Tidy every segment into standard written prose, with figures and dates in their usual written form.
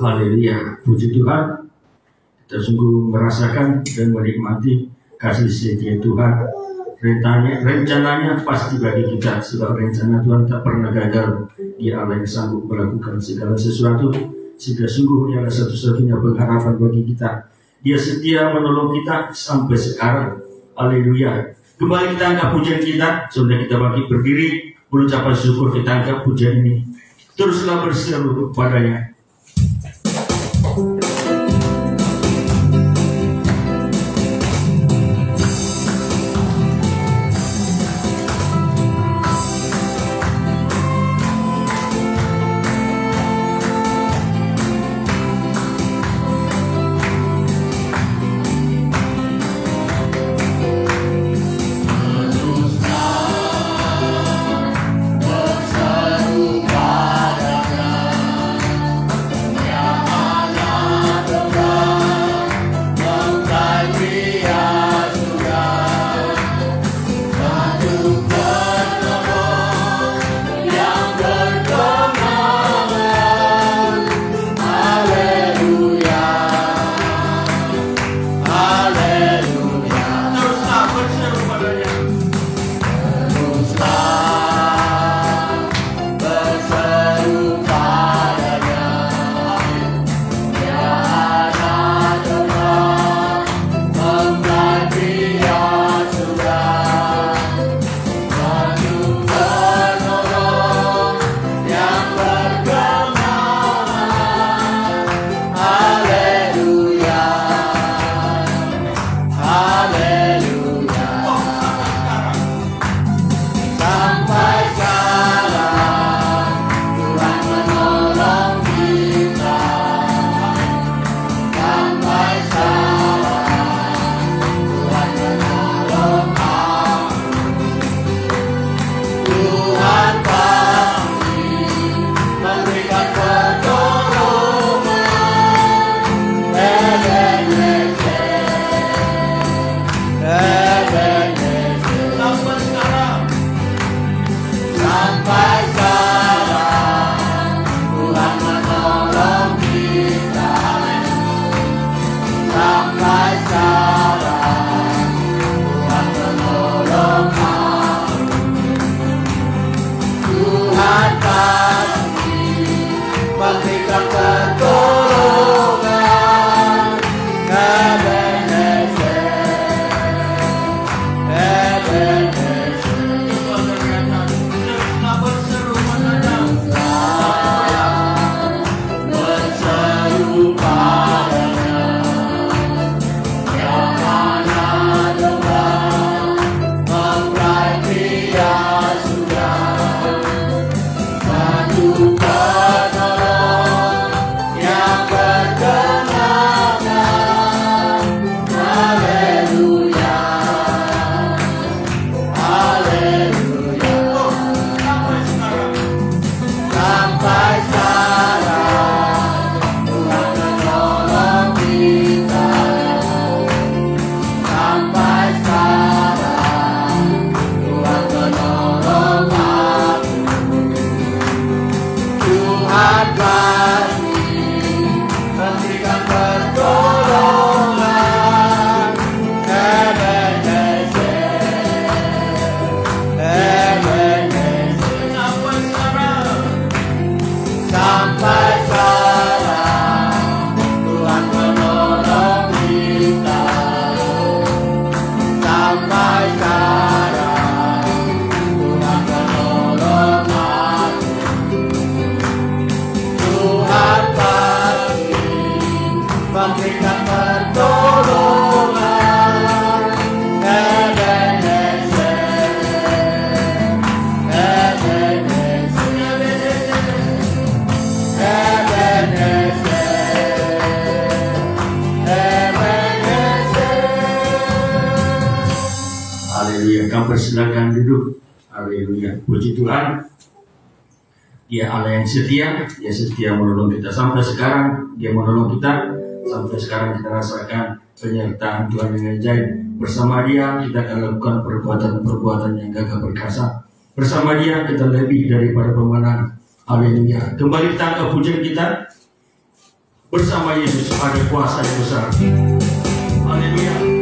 Haleluya, puji Tuhan. Kita sungguh merasakan dan menikmati kasih setia Tuhan. Rencananya pasti bagi kita, sebab rencana Tuhan tak pernah gagal. Dia Allah yang sanggup melakukan segala sesuatu, sehingga sungguh adalah satu-satunya pengharapan bagi kita. Dia setia menolong kita sampai sekarang. Haleluya. Kembali kita angkat pujian kita, sudah kita bangkit berdiri, berucapan syukur kita angkat pujian ini. Teruslah berseru kepadanya. Silakan duduk. Haleluya, puji Tuhan. Dia Allah yang setia, Dia setia menolong kita sampai sekarang. Dia menolong kita sampai sekarang. Kita rasakan penyertaan Tuhan yang ajaib. Bersama Dia kita akan lakukan perbuatan-perbuatan yang gagah perkasa. Bersama Dia kita lebih daripada pemenang. Haleluya. Kembali kita ke pujian kita. Bersama Yesus ada kuasa yang besar. Haleluya.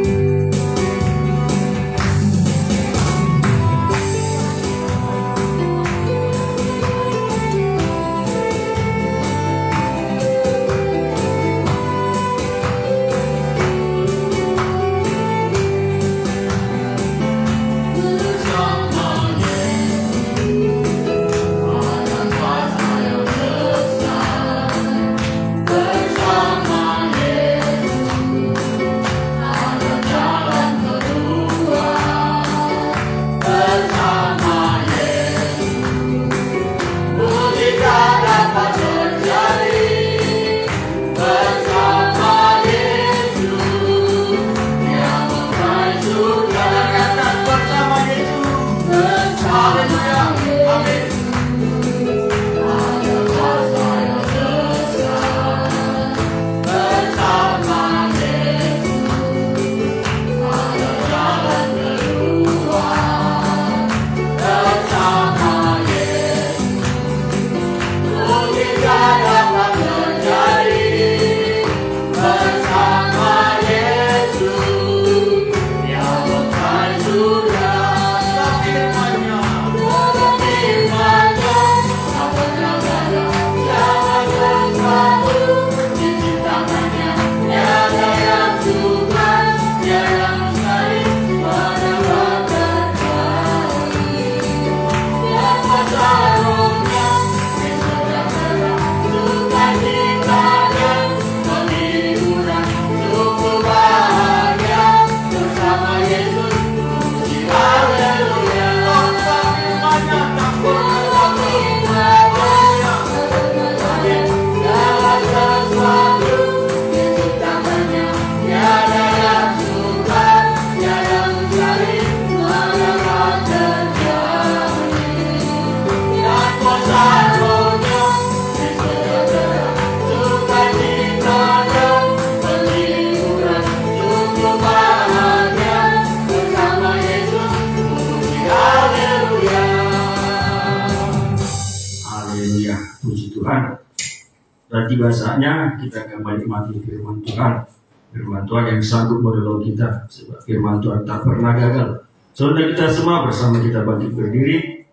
Berarti bahasanya kita akan menikmati firman Tuhan. Firman Tuhan yang sanggup menolong kita. Sebab firman Tuhan tak pernah gagal. Saudara kita semua bersama kita bangkit berdiri.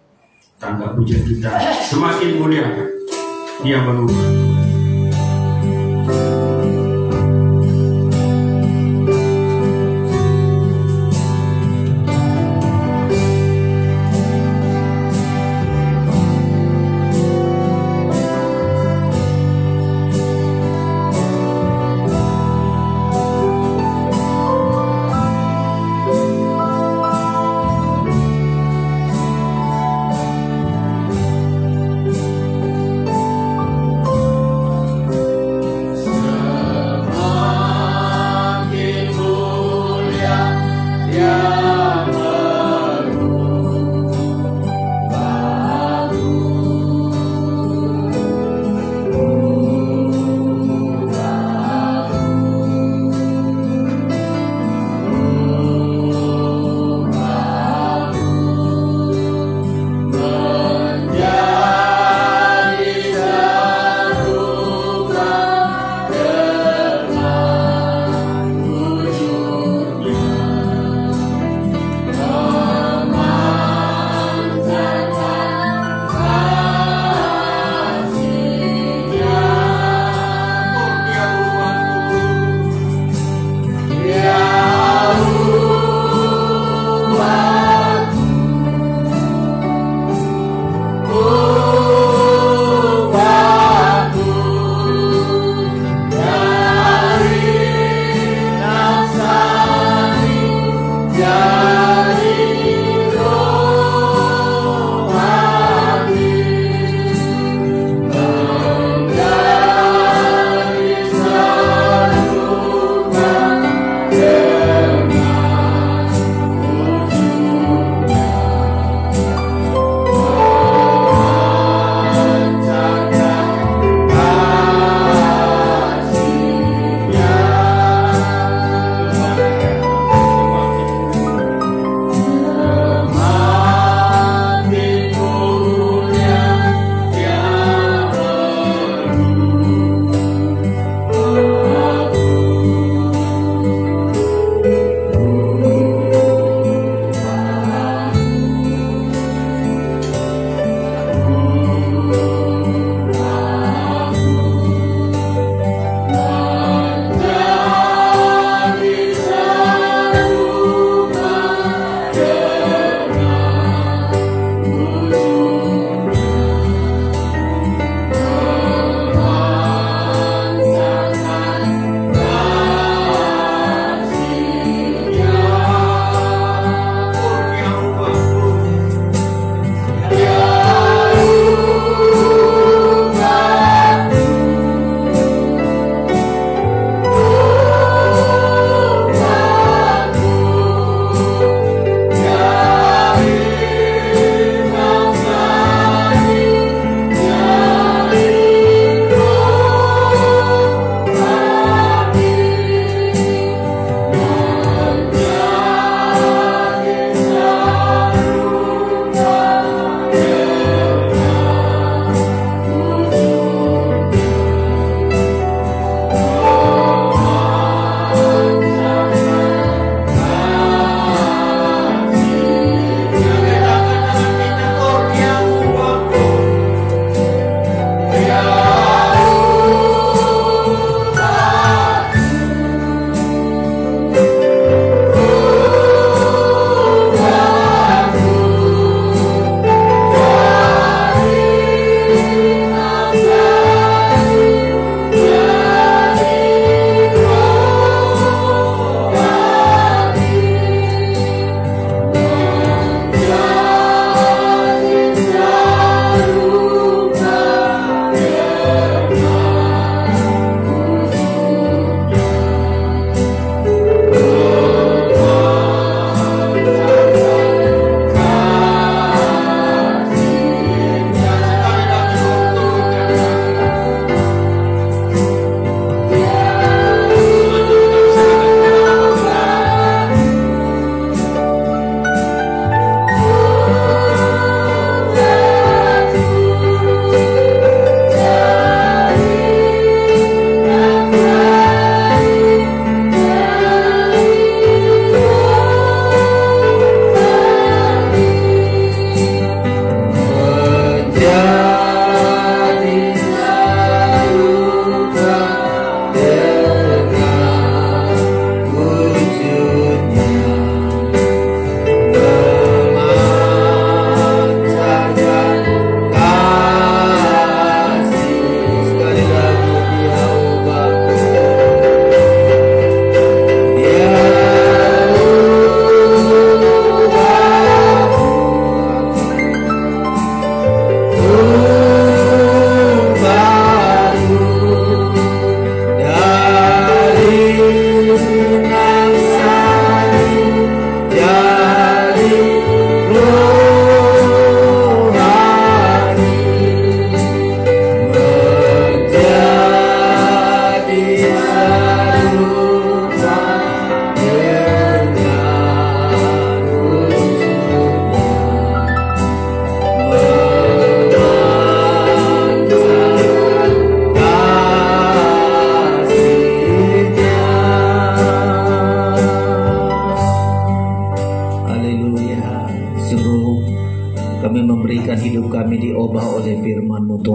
Tangga pujian kita semakin mulia. Dia mengubah.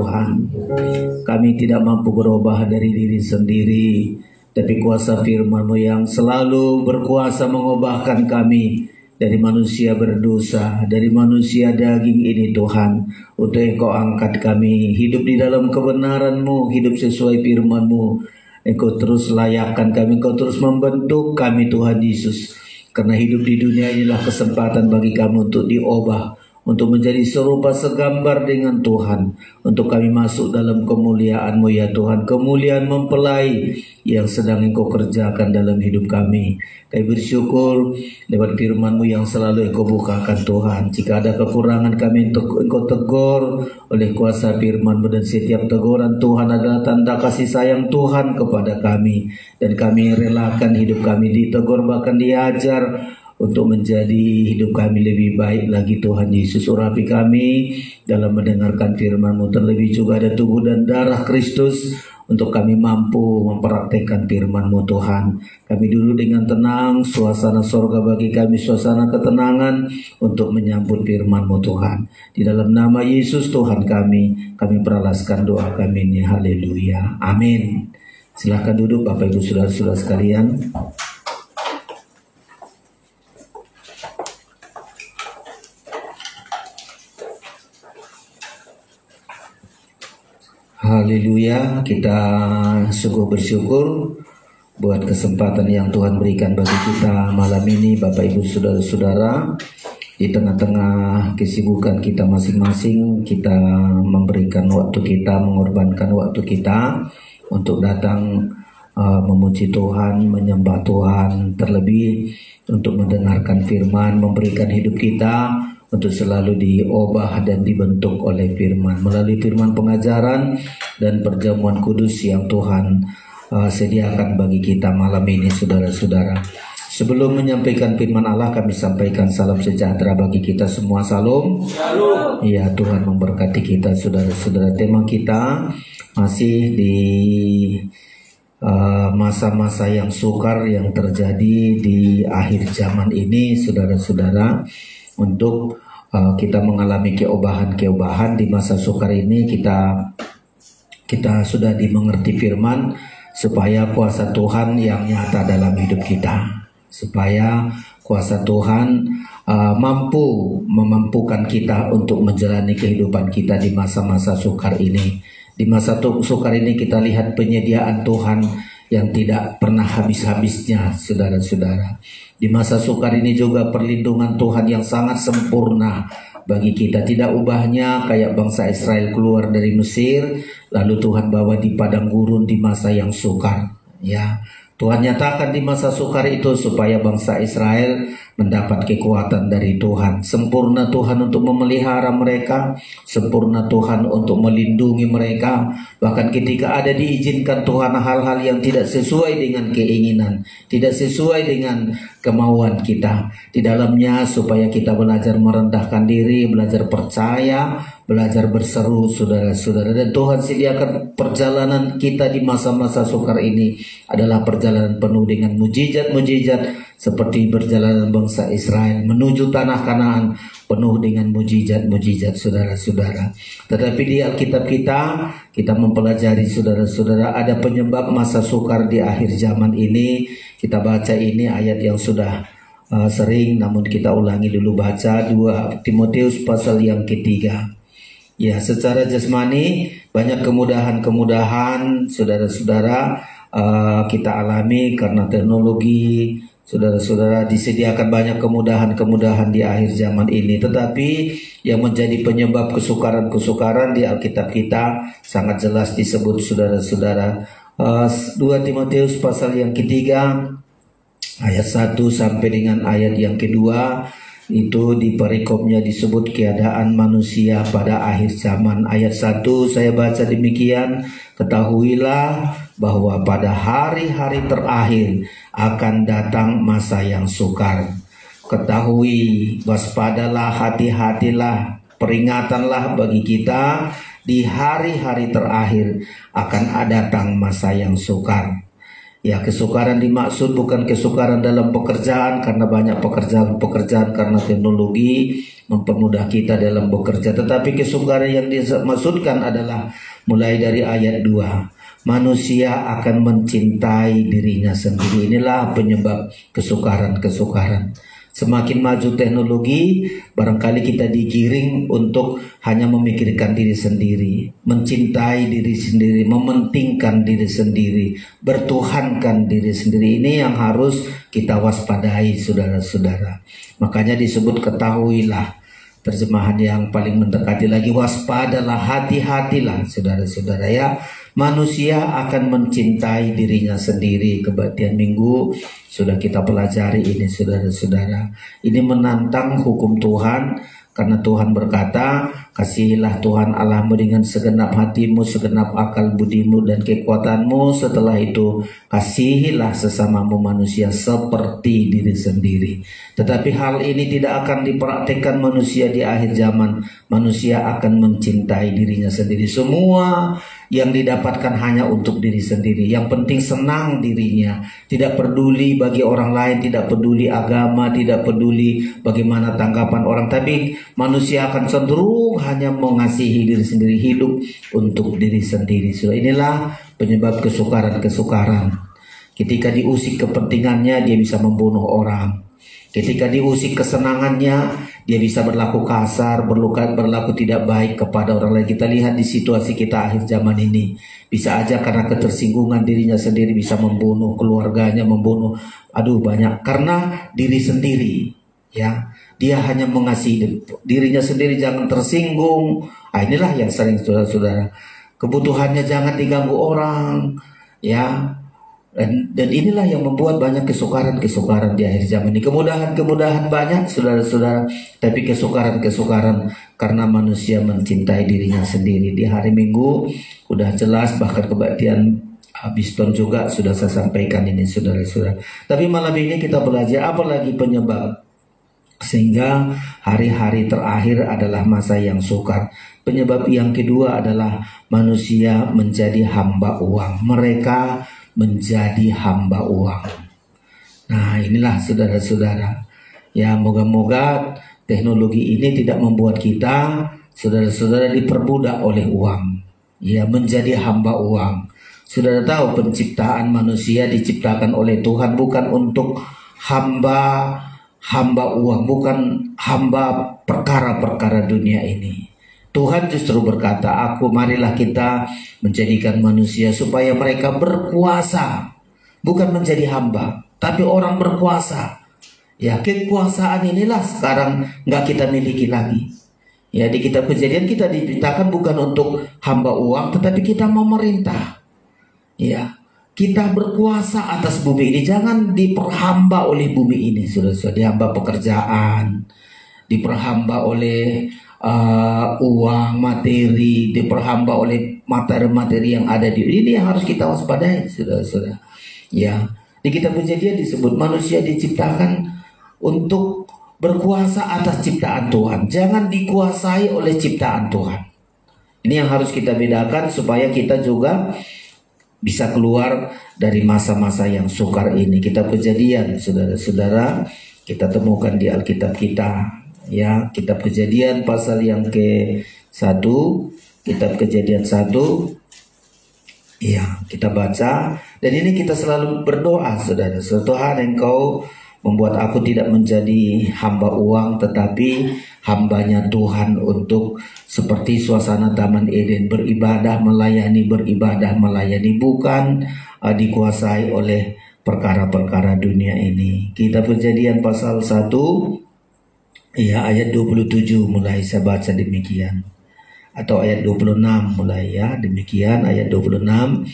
Tuhan. Kami tidak mampu berubah dari diri sendiri, tapi kuasa firman-Mu yang selalu berkuasa mengubahkan kami dari manusia berdosa, dari manusia daging ini Tuhan. Untuk Engkau angkat kami hidup di dalam kebenaran-Mu, hidup sesuai firman-Mu. Engkau terus layakkan kami, Engkau terus membentuk kami Tuhan Yesus. Karena hidup di dunia inilah kesempatan bagi kami untuk diubah, untuk menjadi serupa segambar dengan Tuhan, untuk kami masuk dalam kemuliaan-Mu ya Tuhan, kemuliaan mempelai yang sedang Engkau kerjakan dalam hidup kami. Kami bersyukur lewat firman-Mu yang selalu Engkau bukakan Tuhan. Jika ada kekurangan kami, Engkau tegur oleh kuasa firman-Mu, dan setiap teguran Tuhan adalah tanda kasih sayang Tuhan kepada kami, dan kami relakan hidup kami ditegur, bahkan diajar untuk menjadi hidup kami lebih baik lagi Tuhan Yesus. Urapi kami dalam mendengarkan firman-Mu, terlebih juga ada tubuh dan darah Kristus untuk kami mampu mempraktekkan firman-Mu Tuhan. Kami duduk dengan tenang, suasana sorga bagi kami, suasana ketenangan untuk menyambut firman-Mu Tuhan. Di dalam nama Yesus Tuhan kami peralaskan doa kami ini. Haleluya, amin. Silahkan duduk Bapak Ibu Saudara-saudara sekalian. Haleluya, kita sungguh bersyukur buat kesempatan yang Tuhan berikan bagi kita malam ini Bapak Ibu Saudara-saudara. Di tengah-tengah kesibukan kita masing-masing, kita memberikan waktu kita, mengorbankan waktu kita untuk datang memuji Tuhan, menyembah Tuhan, terlebih untuk mendengarkan firman, memberikan hidup kita untuk selalu diubah dan dibentuk oleh firman, melalui firman pengajaran dan perjamuan kudus yang Tuhan sediakan bagi kita malam ini saudara-saudara. Sebelum menyampaikan firman Allah, kami sampaikan salam sejahtera bagi kita semua. Salam. Ya, Tuhan memberkati kita saudara-saudara. Tema kita masih di masa-masa yang sukar yang terjadi di akhir zaman ini saudara-saudara. Untuk kita mengalami keobahan di masa sukar ini, kita sudah dimengerti firman supaya kuasa Tuhan yang nyata dalam hidup kita, supaya kuasa Tuhan memampukan kita untuk menjalani kehidupan kita di masa-masa sukar ini. Di masa sukar ini kita lihat penyediaan Tuhan yang tidak pernah habis-habisnya saudara-saudara. Di masa sukar ini juga perlindungan Tuhan yang sangat sempurna bagi kita. Tidak ubahnya kayak bangsa Israel keluar dari Mesir, lalu Tuhan bawa di padang gurun di masa yang sukar. Ya, Tuhan nyatakan di masa sukar itu supaya bangsa Israel mendapat kekuatan dari Tuhan. Sempurna Tuhan untuk memelihara mereka, sempurna Tuhan untuk melindungi mereka. Bahkan ketika ada diizinkan Tuhan hal-hal yang tidak sesuai dengan keinginan, tidak sesuai dengan kemauan kita, di dalamnya supaya kita belajar merendahkan diri, belajar percaya, belajar berseru saudara-saudara. Dan Tuhan sediakan perjalanan kita di masa-masa sukar ini adalah perjalanan penuh dengan mujizat-mujizat, seperti perjalanan bangsa Israel menuju tanah Kanaan penuh dengan mujizat-mujizat saudara-saudara. Tetapi di Alkitab kita mempelajari saudara-saudara, ada penyebab masa sukar di akhir zaman ini. Kita baca ini ayat yang sudah sering, namun kita ulangi dulu baca 2 Timotius pasal yang ketiga. Ya, secara jasmani banyak kemudahan-kemudahan saudara-saudara kita alami karena teknologi. Saudara-saudara, disediakan banyak kemudahan-kemudahan di akhir zaman ini. Tetapi yang menjadi penyebab kesukaran-kesukaran di Alkitab kita sangat jelas disebut saudara-saudara. 2 Timotius pasal yang ketiga ayat 1 sampai dengan ayat yang kedua, itu di perikopnya disebut keadaan manusia pada akhir zaman. Ayat 1 saya baca demikian, ketahuilah bahwa pada hari-hari terakhir akan datang masa yang sukar. Ketahui, waspadalah, hati-hatilah, peringatanlah bagi kita, di hari-hari terakhir akan datang masa yang sukar. Ya, kesukaran dimaksud bukan kesukaran dalam pekerjaan, karena banyak pekerjaan karena teknologi mempermudah kita dalam bekerja. Tetapi kesukaran yang dimaksudkan adalah mulai dari ayat 2. Manusia akan mencintai dirinya sendiri. Inilah penyebab kesukaran-kesukaran. Semakin maju teknologi, barangkali kita digiring untuk hanya memikirkan diri sendiri, mencintai diri sendiri, mementingkan diri sendiri, bertuhankan diri sendiri. Ini yang harus kita waspadai, saudara-saudara. Makanya disebut ketahuilah. Terjemahan yang paling mendekati lagi, waspadalah, hati-hatilah, saudara-saudara ya. Manusia akan mencintai dirinya sendiri. Kebaktian minggu sudah kita pelajari ini, saudara-saudara. Ini menantang hukum Tuhan, karena Tuhan berkata, kasihilah Tuhan Allahmu dengan segenap hatimu, segenap akal budimu dan kekuatanmu. Setelah itu kasihilah sesamamu manusia seperti diri sendiri. Tetapi hal ini tidak akan dipraktikkan manusia di akhir zaman. Manusia akan mencintai dirinya sendiri. Semua yang didapatkan hanya untuk diri sendiri. Yang penting senang dirinya, tidak peduli bagi orang lain, tidak peduli agama, tidak peduli bagaimana tanggapan orang. Tapi manusia akan cenderung hanya mengasihi diri sendiri, hidup untuk diri sendiri. So, inilah penyebab kesukaran-kesukaran. Ketika diusik kepentingannya, dia bisa membunuh orang. Ketika diusik kesenangannya, dia bisa berlaku kasar, berlaku tidak baik kepada orang lain. Kita lihat di situasi kita akhir zaman ini. Bisa aja karena ketersinggungan dirinya sendiri bisa membunuh keluarganya, membunuh banyak karena diri sendiri. Ya, dia hanya mengasihi dirinya sendiri, jangan tersinggung. Inilah yang sering saudara-saudara. Kebutuhannya jangan diganggu orang. Ya. Dan inilah yang membuat banyak kesukaran-kesukaran di akhir zaman ini. Kemudahan-kemudahan banyak, saudara-saudara, tapi kesukaran-kesukaran karena manusia mencintai dirinya sendiri. Di hari Minggu udah jelas, bahkan kebaktian Biston juga sudah saya sampaikan ini, saudara-saudara. Tapi malam ini kita belajar apa lagi penyebab sehingga hari-hari terakhir adalah masa yang sukar. Penyebab yang kedua adalah manusia menjadi hamba uang. Mereka menjadi hamba uang. Nah, inilah saudara-saudara. Ya, moga-moga teknologi ini tidak membuat kita, saudara-saudara, diperbudak oleh uang. Ya, menjadi hamba uang. Saudara tahu penciptaan manusia diciptakan oleh Tuhan bukan untuk hamba uang, bukan hamba perkara-perkara dunia ini. Tuhan justru berkata, marilah kita menjadikan manusia supaya mereka berkuasa. Bukan menjadi hamba, tapi orang berkuasa. Ya, kekuasaan inilah sekarang nggak kita miliki lagi. Ya, di kitab Kejadian kita diciptakan bukan untuk hamba uang, tetapi kita memerintah. Ya, kita berkuasa atas bumi ini. Jangan diperhamba oleh bumi ini, saudara-saudara. Dihamba pekerjaan, diperhamba oleh uang, materi, diperhamba oleh materi-materi yang ada di ini yang harus kita waspadai, saudara-saudara. Ya, di kitab Kejadian disebut manusia diciptakan untuk berkuasa atas ciptaan Tuhan. Jangan dikuasai oleh ciptaan Tuhan. Ini yang harus kita bedakan supaya kita juga bisa keluar dari masa-masa yang sukar ini. Kitab Kejadian, saudara-saudara, kita temukan di Alkitab kita. Ya, kitab Kejadian pasal yang ke-1, kitab Kejadian 1. Ya, kita baca. Dan ini kita selalu berdoa, saudara. Tuhan, Engkau membuat aku tidak menjadi hamba uang, tetapi hambanya Tuhan untuk seperti suasana Taman Eden, beribadah, melayani, bukan dikuasai oleh perkara-perkara dunia ini. Kitab Kejadian pasal 1, ya, ayat 27 mulai saya baca demikian. Atau ayat 26 mulai, ya, demikian ayat 26.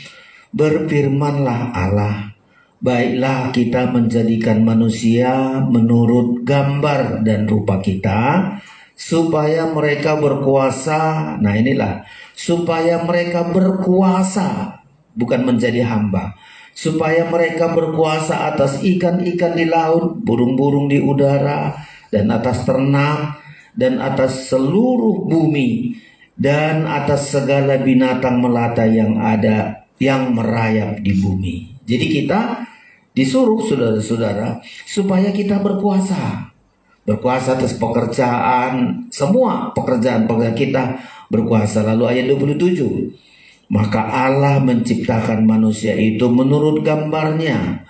Berfirmanlah Allah, baiklah kita menjadikan manusia menurut gambar dan rupa kita, supaya mereka berkuasa. Nah, inilah, supaya mereka berkuasa, bukan menjadi hamba. Supaya mereka berkuasa atas ikan-ikan di laut, burung-burung di udara, dan atas ternak, dan atas seluruh bumi, dan atas segala binatang melata yang ada, yang merayap di bumi. Jadi kita disuruh saudara-saudara supaya kita berkuasa. Berkuasa atas pekerjaan, semua pekerjaan-pekerjaan kita berkuasa. Lalu ayat 27. Maka Allah menciptakan manusia itu menurut gambarnya.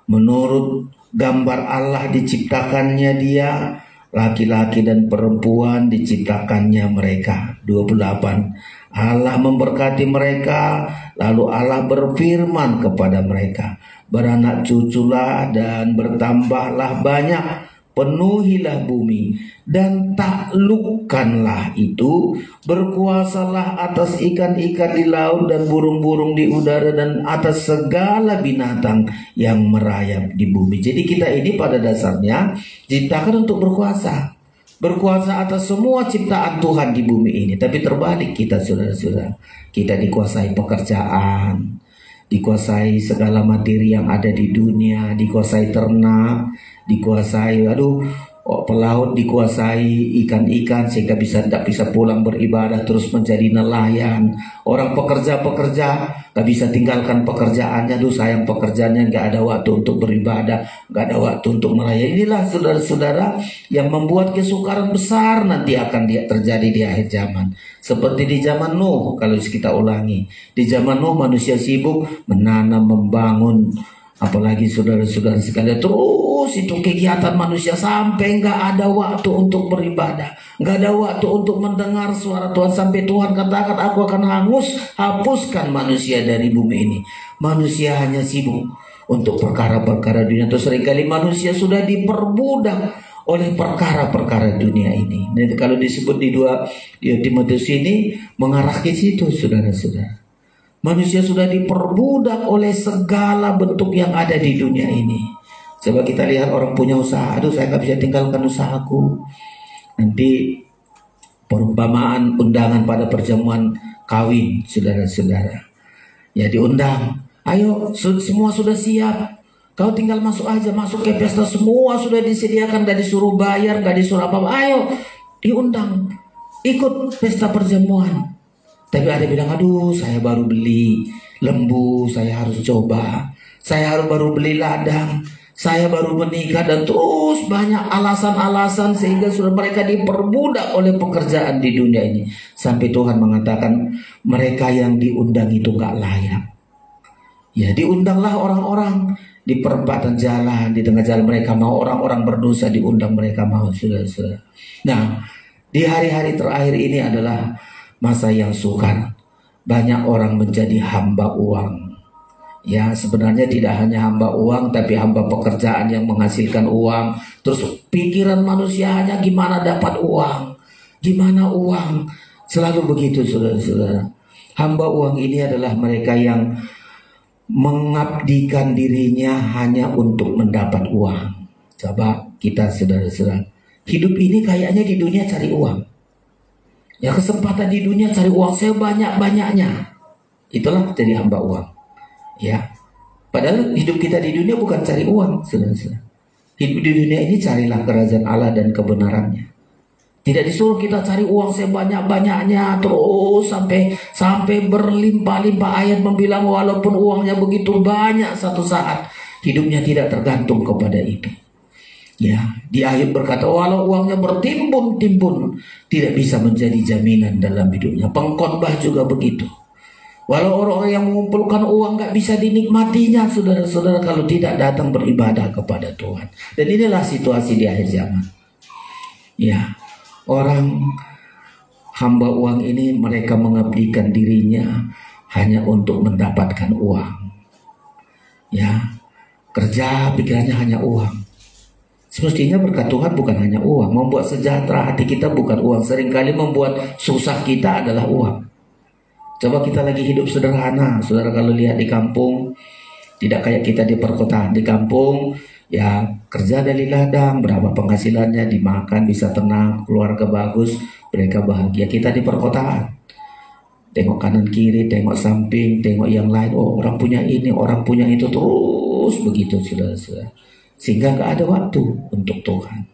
Menurut gambar Allah diciptakannya dia, laki-laki dan perempuan diciptakannya mereka. 28. Allah memberkati mereka, lalu Allah berfirman kepada mereka, beranak cuculah dan bertambahlah banyak, penuhilah bumi dan taklukkanlah itu, berkuasalah atas ikan-ikan di laut dan burung-burung di udara dan atas segala binatang yang merayap di bumi. Jadi kita ini pada dasarnya diciptakan untuk berkuasa. Berkuasa atas semua ciptaan Tuhan di bumi ini. Tapi terbalik kita saudara-saudara. Kita dikuasai pekerjaan, dikuasai segala materi yang ada di dunia, dikuasai ternak, dikuasai pelaut, dikuasai ikan-ikan sehingga tidak bisa pulang beribadah, terus menjadi nelayan. Orang pekerja-pekerja gak bisa tinggalkan pekerjaannya, sayang pekerjaannya, gak ada waktu untuk beribadah, gak ada waktu untuk melayani. Inilah saudara-saudara yang membuat kesukaran besar nanti akan terjadi di akhir zaman. Seperti di zaman Nuh, kalau kita ulangi. Di zaman Nuh manusia sibuk menanam, membangun. Apalagi saudara-saudara sekalian, terus itu kegiatan manusia sampai nggak ada waktu untuk beribadah, nggak ada waktu untuk mendengar suara Tuhan, sampai Tuhan katakan, aku akan hapuskan manusia dari bumi ini. Manusia hanya sibuk untuk perkara-perkara dunia. Terus seringkali manusia sudah diperbudak oleh perkara-perkara dunia ini. Dan kalau disebut di 2 Timotius ini mengarah ke situ saudara-saudara. Manusia sudah diperbudak oleh segala bentuk yang ada di dunia ini. Coba kita lihat orang punya usaha. Saya gak bisa tinggalkan usahaku. Nanti perumpamaan undangan pada perjamuan kawin saudara-saudara. Ya diundang. Ayo semua sudah siap. Kau tinggal masuk aja. Masuk ke pesta, semua sudah disediakan. Gak disuruh bayar, gak disuruh apa-apa. Ayo diundang. Ikut pesta perjamuan. Tapi ada bilang, saya baru beli lembu, saya harus coba. Saya baru beli ladang, saya baru menikah, dan terus banyak alasan-alasan sehingga sudah mereka diperbudak oleh pekerjaan di dunia ini. Sampai Tuhan mengatakan mereka yang diundang itu gak layak. Ya diundanglah orang-orang di perempatan jalan, di tengah jalan mereka mau, orang-orang berdosa diundang mereka mau. Saudara-saudara. Nah, di hari-hari terakhir ini adalah masa yang sukar. Banyak orang menjadi hamba uang. Ya sebenarnya tidak hanya hamba uang, tapi hamba pekerjaan yang menghasilkan uang. Terus pikiran manusia hanya gimana dapat uang, gimana uang. Selalu begitu saudara-saudara. Hamba uang ini adalah mereka yang mengabdikan dirinya hanya untuk mendapat uang. Coba kita saudara-saudara, hidup ini kayaknya di dunia cari uang. Ya kesempatan di dunia cari uang sebanyak-banyaknya. Itulah jadi hamba uang. Ya. Padahal hidup kita di dunia bukan cari uang, saudara-saudara. Hidup di dunia ini carilah kerajaan Allah dan kebenarannya. Tidak disuruh kita cari uang sebanyak-banyaknya terus sampai berlimpah-limpah. Ayat membilang walaupun uangnya begitu banyak, satu saat hidupnya tidak tergantung kepada itu. Ya, di ayat berkata walau uangnya bertimbun-timbun tidak bisa menjadi jaminan dalam hidupnya. Pengkhotbah juga begitu. Walau orang-orang yang mengumpulkan uang gak bisa dinikmatinya saudara-saudara kalau tidak datang beribadah kepada Tuhan. Dan inilah situasi di akhir zaman. Ya, orang hamba uang ini mereka mengabdikan dirinya hanya untuk mendapatkan uang. Ya, kerja pikirannya hanya uang. Semestinya berkat Tuhan bukan hanya uang. Membuat sejahtera hati kita bukan uang. Seringkali membuat susah kita adalah uang. Coba kita lagi hidup sederhana. Saudara kalau lihat di kampung, tidak kayak kita di perkotaan. Di kampung ya kerja dari ladang, berapa penghasilannya, dimakan, bisa tenang, keluarga bagus, mereka bahagia. Kita di perkotaan, tengok kanan kiri, tengok samping, tengok yang lain. Oh orang punya ini, orang punya itu, terus begitu saudara-saudara. Sehingga gak ada waktu untuk Tuhan.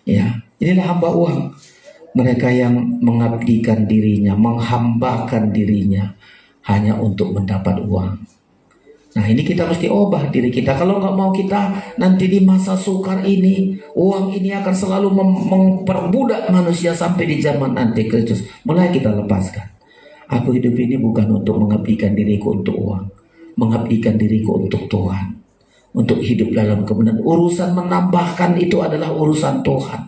Ya, inilah hamba uang. Mereka yang mengabdikan dirinya, menghambakan dirinya hanya untuk mendapat uang. Nah ini kita mesti ubah diri kita. Kalau nggak mau kita nanti di masa sukar ini, uang ini akan selalu memperbudak manusia sampai di zaman antikristus. Mulai kita lepaskan. Aku hidup ini bukan untuk mengabdikan diriku untuk uang, mengabdikan diriku untuk Tuhan, untuk hidup dalam kebenaran. Urusan menambahkan itu adalah urusan Tuhan.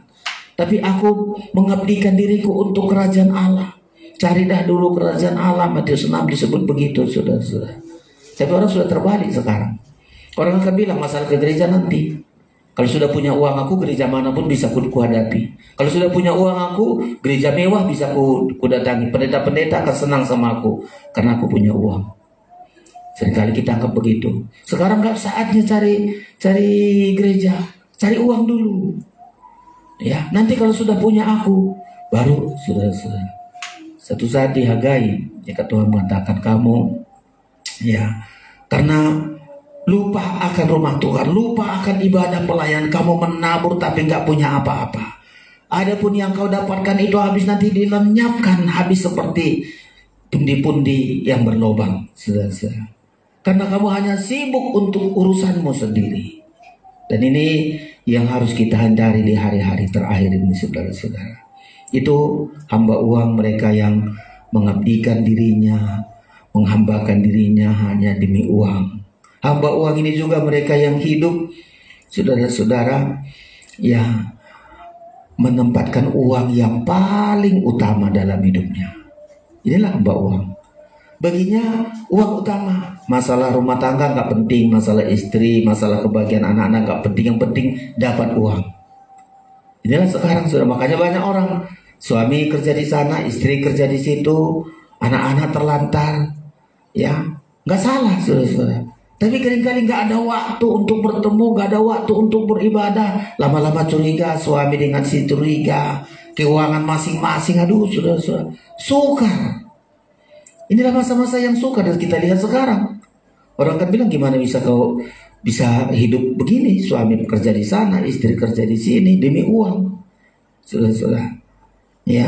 Tapi aku mengabdikan diriku untuk kerajaan Allah. Cari dah dulu kerajaan Allah. Matius 6 disebut begitu, saudara-saudara. Tapi orang sudah terbalik sekarang. Orang akan bilang masalah ke gereja nanti. Kalau sudah punya uang aku, gereja manapun bisa ku hadapi. Kalau sudah punya uang aku, gereja mewah bisa ku datangi. Pendeta-pendeta akan senang sama aku karena aku punya uang. Seringkali kita anggap begitu. Sekarang nggak saatnya cari gereja, cari uang dulu. Ya, nanti kalau sudah punya aku, baru sudah. Satu saat di Hagai, jika Tuhan mengatakan kamu, ya, karena lupa akan rumah Tuhan, lupa akan ibadah pelayan, kamu menabur tapi nggak punya apa-apa. Adapun yang kau dapatkan itu habis nanti dilenyapkan, habis seperti pundi-pundi yang berlobang, saudara-saudara. Karena kamu hanya sibuk untuk urusanmu sendiri. Dan ini yang harus kita hindari di hari-hari terakhir ini, saudara-saudara. Itu hamba uang, mereka yang mengabdikan dirinya, menghambakan dirinya hanya demi uang. Hamba uang ini juga mereka yang hidup, saudara-saudara, ya, menempatkan uang yang paling utama dalam hidupnya. Inilah hamba uang. Baginya uang utama. Masalah rumah tangga nggak penting, masalah istri, masalah kebahagiaan anak-anak nggak penting. Yang penting dapat uang. Inilah sekarang sudah, makanya banyak orang, suami kerja di sana, istri kerja di situ, anak-anak terlantar. Ya, nggak salah, saudara-saudara. Tapi kali-kali nggak ada waktu untuk bertemu, nggak ada waktu untuk beribadah. Lama-lama curiga, suami dengan si curiga, keuangan masing-masing. Aduh, saudara-saudara, sukar. Inilah masa-masa yang sukar dan kita lihat sekarang. Orang kan bilang gimana bisa kau bisa hidup begini, suami bekerja di sana, istri kerja di sini demi uang, saudara-saudara. Ya,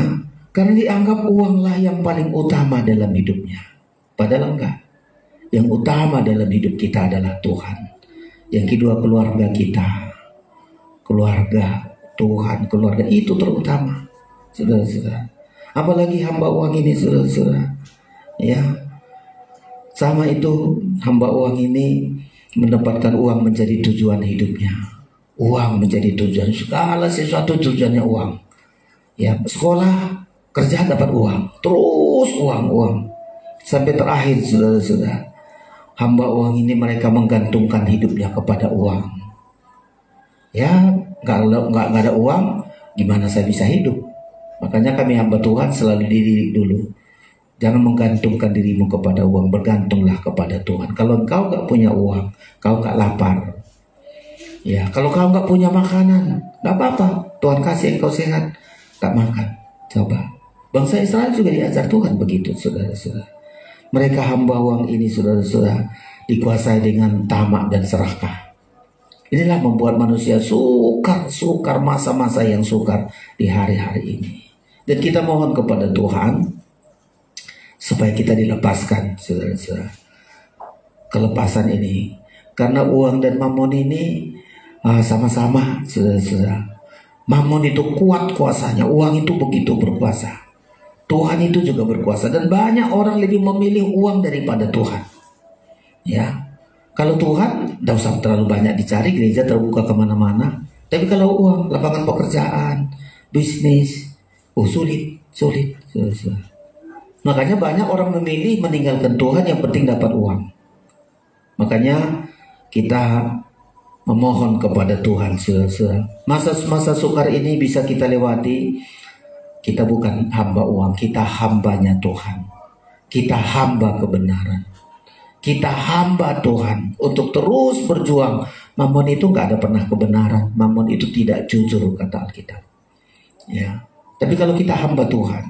karena dianggap uanglah yang paling utama dalam hidupnya. Padahal enggak. Yang utama dalam hidup kita adalah Tuhan. Yang kedua keluarga kita. Keluarga Tuhan, keluarga itu terutama, saudara-saudara. Apalagi hamba uang ini, saudara-saudara. Ya, sama itu hamba uang ini mendapatkan uang menjadi tujuan hidupnya. Uang menjadi tujuan, segala sesuatu tujuannya uang. Ya, sekolah, kerja dapat uang, terus uang. Sampai terakhir, saudara-saudara, hamba uang ini mereka menggantungkan hidupnya kepada uang. Ya, nggak ada uang, gimana saya bisa hidup? Makanya kami hamba Tuhan selalu dididik dulu. Jangan menggantungkan dirimu kepada uang, bergantunglah kepada Tuhan. Kalau engkau nggak punya uang, kau nggak lapar. Ya, kalau kau nggak punya makanan, nggak apa-apa. Tuhan kasih engkau sehat, tak makan. Coba. Bangsa Israel juga diajar Tuhan begitu, saudara-saudara. Mereka hamba uang ini, saudara-saudara, dikuasai dengan tamak dan serakah. Inilah membuat manusia sukar masa-masa yang sukar di hari-hari ini. Dan kita mohon kepada Tuhan supaya kita dilepaskan, saudara-saudara, kelepasan ini. Karena uang dan mamon ini sama-sama, saudara-saudara. Mamon itu kuat kuasanya, uang itu begitu berkuasa. Tuhan itu juga berkuasa, dan banyak orang lebih memilih uang daripada Tuhan. Ya, kalau Tuhan tidak usah terlalu banyak dicari, gereja terbuka kemana-mana. Tapi kalau uang, lapangan pekerjaan, bisnis, sulit, saudara-saudara. Makanya banyak orang memilih meninggalkan Tuhan, yang penting dapat uang. Makanya kita memohon kepada Tuhan, saudara-saudara. Masa-masa sukar ini bisa kita lewati. Kita bukan hamba uang, kita hambanya Tuhan. Kita hamba kebenaran. Kita hamba Tuhan untuk terus berjuang. Mamon itu nggak ada pernah kebenaran. Mamon itu tidak jujur, kata Alkitab. Ya. Tapi kalau kita hamba Tuhan,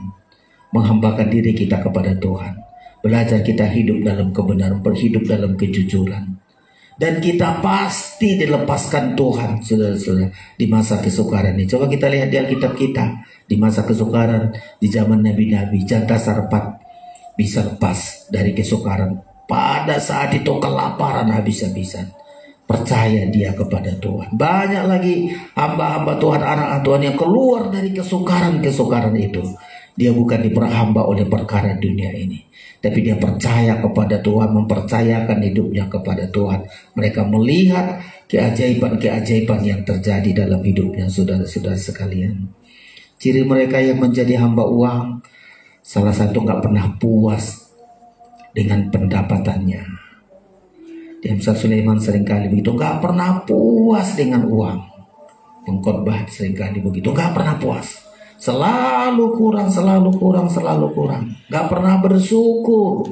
menghambakan diri kita kepada Tuhan, belajar kita hidup dalam kebenaran, berhidup dalam kejujuran, dan kita pasti dilepaskan Tuhan, saudara-saudara, di masa kesukaran ini. Coba kita lihat di Alkitab kita, di masa kesukaran, di zaman nabi-nabi, jantan sarpat bisa lepas dari kesukaran pada saat itu kelaparan habis-habisan. Percaya dia kepada Tuhan. Banyak lagi hamba-hamba Tuhan, anak-anak Tuhan yang keluar dari kesukaran-kesukaran itu. Dia bukan diperhamba oleh perkara dunia ini, tapi dia percaya kepada Tuhan, mempercayakan hidupnya kepada Tuhan. Mereka melihat keajaiban-keajaiban yang terjadi dalam hidupnya, saudara-saudara sekalian. Ciri mereka yang menjadi hamba uang, salah satu nggak pernah puas dengan pendapatannya. Diamsal Sulaiman seringkali begitu, nggak pernah puas dengan uang. Pengkhotbah seringkali begitu, nggak pernah puas. Selalu kurang, selalu kurang, selalu kurang. Gak pernah bersyukur.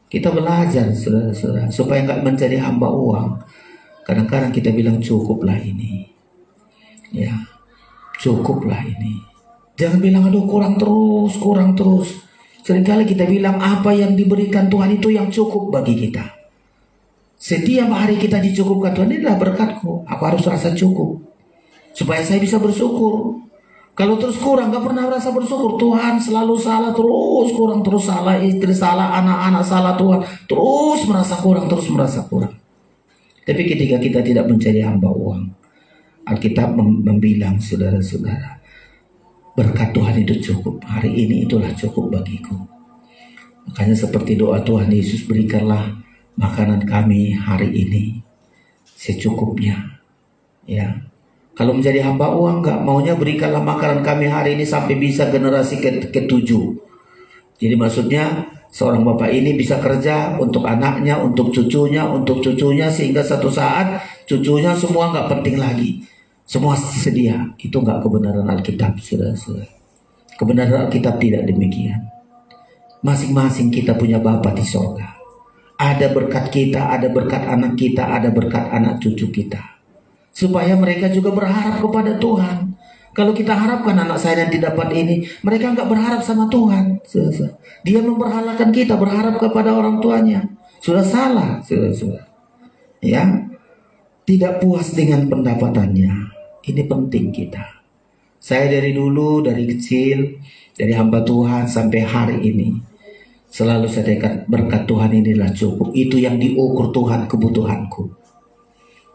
Kita belajar, saudara-saudara, supaya gak menjadi hamba uang. Kadang-kadang kita bilang cukuplah ini. Ya, cukuplah ini. Jangan bilang aduh kurang terus, kurang terus. Seringkali kita bilang apa yang diberikan Tuhan itu yang cukup bagi kita. Setiap hari kita dicukupkan Tuhan, inilah berkatku. Aku harus rasa cukup supaya saya bisa bersyukur. Kalau terus kurang, gak pernah merasa bersyukur. Tuhan selalu salah, terus kurang, terus salah. Istri salah, anak-anak salah, Tuhan terus merasa kurang, terus merasa kurang. Tapi ketika kita tidak menjadi hamba uang, Alkitab membilang, saudara-saudara, berkat Tuhan itu cukup. Hari ini itulah cukup bagiku. Makanya seperti doa Tuhan Yesus, berikanlah makanan kami hari ini secukupnya. Ya. Kalau menjadi hamba uang, nggak maunya berikanlah makanan kami hari ini sampai bisa generasi ke-7. Jadi maksudnya seorang bapak ini bisa kerja untuk anaknya, untuk cucunya, sehingga satu saat cucunya semua nggak penting lagi, semua sedia. Itu nggak kebenaran Alkitab, saudara-saudara. Kebenaran Alkitab tidak demikian. Masing-masing kita punya Bapa di sorga. Ada berkat kita, ada berkat anak kita, ada berkat anak cucu kita. Supaya mereka juga berharap kepada Tuhan. Kalau kita harapkan anak saya nanti dapat ini, mereka nggak berharap sama Tuhan. Dia memberhalakan kita, berharap kepada orang tuanya. Sudah salah, saudara-saudara. Ya, tidak puas dengan pendapatannya. Ini penting kita. Saya dari dulu, dari kecil, dari hamba Tuhan sampai hari ini, selalu saya dekat berkat Tuhan inilah cukup. Itu yang diukur Tuhan kebutuhanku.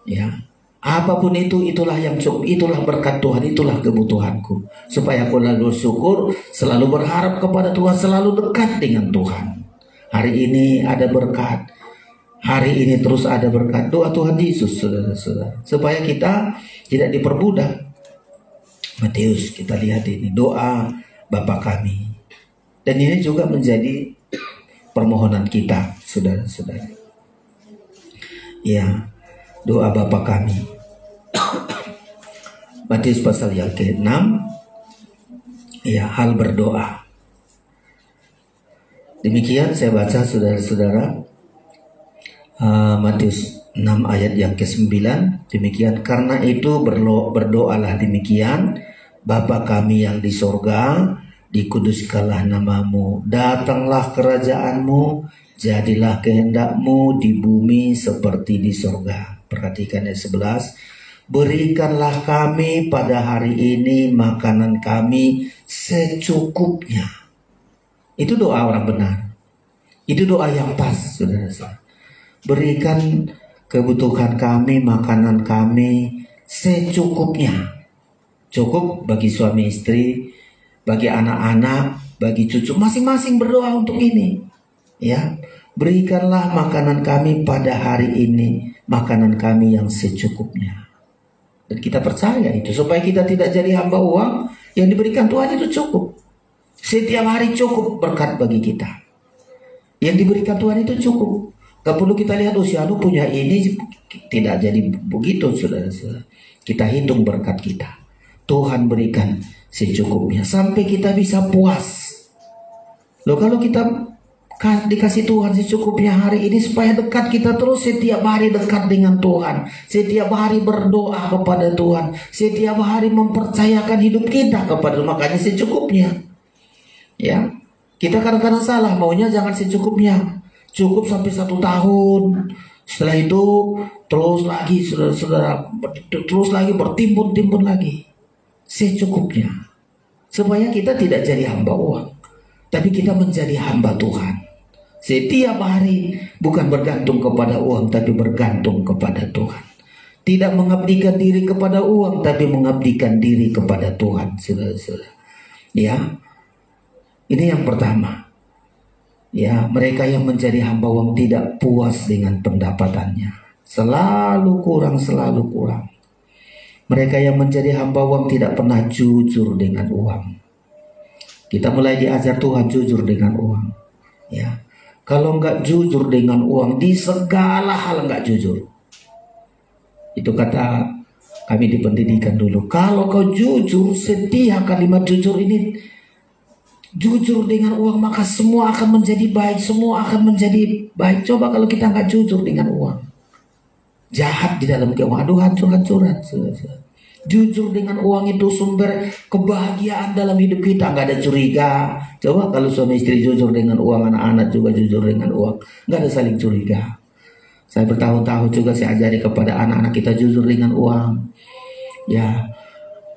Ya. Apapun itu, itulah yang cukup, itulah berkat Tuhan, itulah kebutuhanku. Supaya aku lalu bersyukur, selalu berharap kepada Tuhan, selalu dekat dengan Tuhan. Hari ini ada berkat, hari ini terus ada berkat. Doa Tuhan Yesus, saudara-saudara, supaya kita tidak diperbudak. Matius, kita lihat ini, doa Bapa kami. Dan ini juga menjadi permohonan kita, saudara-saudara. Ya, doa Bapa kami. Matius pasal yang ke-6, ya, hal berdoa. Demikian saya baca, saudara-saudara, Matius 6 ayat yang ke-9. Demikian, karena itu berdoalah demikian: Bapa kami yang di sorga, dikuduskanlah namamu, datanglah kerajaanmu, jadilah kehendakmu di bumi seperti di sorga. Perhatikan ayat 11. Berikanlah kami pada hari ini makanan kami secukupnya. Itu doa orang benar. Itu doa yang pas, saudara-saudara. Berikan kebutuhan kami, makanan kami secukupnya. Cukup bagi suami istri, bagi anak-anak, bagi cucu. Masing-masing berdoa untuk ini. Ya, berikanlah makanan kami pada hari ini, makanan kami yang secukupnya. Dan kita percaya itu, supaya kita tidak jadi hamba uang. Yang diberikan Tuhan itu cukup. Setiap hari cukup berkat bagi kita. Yang diberikan Tuhan itu cukup. Gak perlu kita lihat usia lu punya ini. Tidak jadi begitu, saudara-saudara. Kita hitung berkat kita. Tuhan berikan secukupnya sampai kita bisa puas. Loh, kalau kita dikasih Tuhan secukupnya hari ini, supaya dekat kita terus, setiap hari dekat dengan Tuhan, setiap hari berdoa kepada Tuhan, setiap hari mempercayakan hidup kita kepada Tuhan. Makanya secukupnya. Ya, kita kadang-kadang salah, maunya jangan secukupnya, cukup sampai 1 tahun. Setelah itu terus lagi, saudara-saudara, terus lagi bertimbun-timbun lagi. Secukupnya, supaya kita tidak jadi hamba uang, tapi kita menjadi hamba Tuhan. Setiap hari bukan bergantung kepada uang, tapi bergantung kepada Tuhan. Tidak mengabdikan diri kepada uang, tapi mengabdikan diri kepada Tuhan. Saudara-saudara. Ya, ini yang pertama. Ya, mereka yang menjadi hamba uang tidak puas dengan pendapatannya. Selalu kurang, selalu kurang. Mereka yang menjadi hamba uang tidak pernah jujur dengan uang. Kita mulai diajar Tuhan jujur dengan uang. Ya, kalau nggak jujur dengan uang, di segala hal nggak jujur. Itu kata kami di pendidikan dulu. Kalau kau jujur, setia, kalimat jujur ini jujur dengan uang, maka semua akan menjadi baik. Semua akan menjadi baik. Coba kalau kita nggak jujur dengan uang, jahat di dalam keuangan, aduh hancur-hancuran. Jujur dengan uang itu sumber kebahagiaan dalam hidup kita. Nggak ada curiga. Coba kalau suami istri jujur dengan uang, anak-anak juga jujur dengan uang, nggak ada saling curiga. Saya bertahun-tahun juga saya ajari kepada anak-anak kita jujur dengan uang. Ya,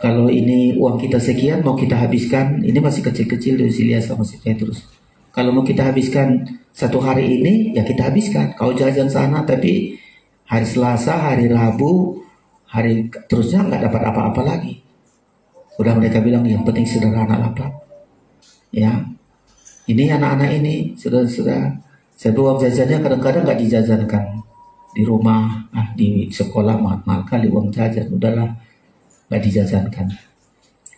kalau ini uang kita sekian mau kita habiskan, ini masih kecil-kecil dari Silia sama si Petrus. Kalau mau kita habiskan satu hari ini, ya kita habiskan. Kau jajan sana, tapi hari Selasa, hari Rabu, hari terusnya nggak dapat apa-apa lagi. Udah mereka bilang yang penting sederhana lah Pak. Ya, ini anak-anak ini sudah. Saya bawa jajannya kadang-kadang nggak dijajankan di rumah, di sekolah mahal kali uang jajan, udahlah nggak dijajankan.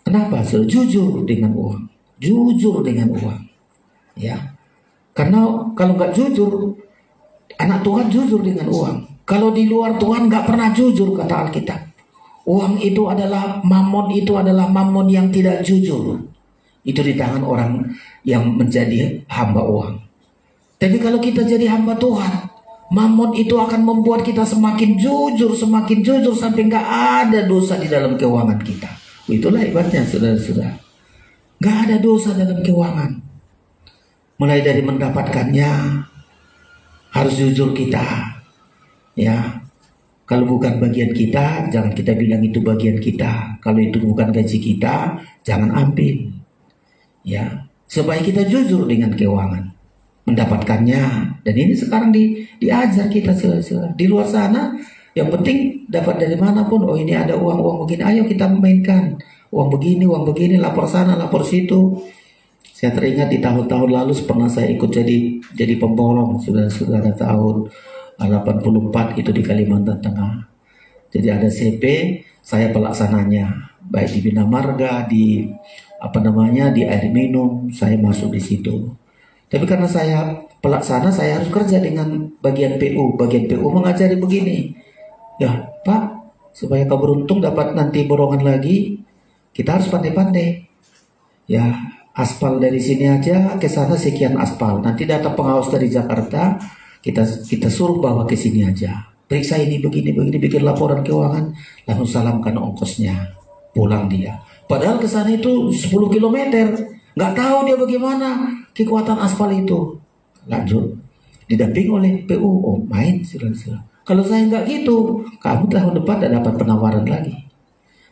Kenapa? So, jujur dengan uang, jujur dengan uang, ya. Karena kalau nggak jujur, anak Tuhan jujur dengan uang. Kalau di luar Tuhan nggak pernah jujur, kata Alkitab. Uang itu adalah mamon, itu adalah mamon yang tidak jujur. Itu di tangan orang yang menjadi hamba uang. Tapi kalau kita jadi hamba Tuhan, mamon itu akan membuat kita semakin jujur sampai nggak ada dosa di dalam keuangan kita. Itulah ibaratnya saudara-saudara. Nggak ada dosa dalam keuangan. Mulai dari mendapatkannya harus jujur kita. Ya, kalau bukan bagian kita, jangan kita bilang itu bagian kita. Kalau itu bukan gaji kita, jangan ambil. Ya, supaya kita jujur dengan keuangan. Mendapatkannya, dan ini sekarang diajar kita di luar sana. Yang penting dapat dari manapun. Oh ini ada uang begini, ayo kita mainkan uang begini, lapor sana, lapor situ. Saya teringat di tahun-tahun lalu pernah saya ikut jadi pemborong, saudara-saudara, tahun 84 itu di Kalimantan Tengah. Jadi ada CP, saya pelaksananya, baik di Bina Marga, di di air minum, saya masuk di situ. Tapi karena saya pelaksana, saya harus kerja dengan bagian PU. Bagian PU mengajari begini. Ya Pak, supaya kau beruntung dapat nanti borongan lagi, kita harus pandai-pandai. Ya, aspal dari sini aja ke sana sekian aspal. Nanti data pengawas dari Jakarta, kita suruh bawa ke sini aja. Periksa ini begini, bikin laporan keuangan, langsung salamkan ongkosnya. Pulang dia. Padahal ke sana itu 10 kilometer. Nggak tahu dia bagaimana kekuatan aspal itu. Lanjut didamping oleh PU. Oh main sila-sila. Kalau saya nggak gitu, kamu tahun depan tidak dapat penawaran lagi.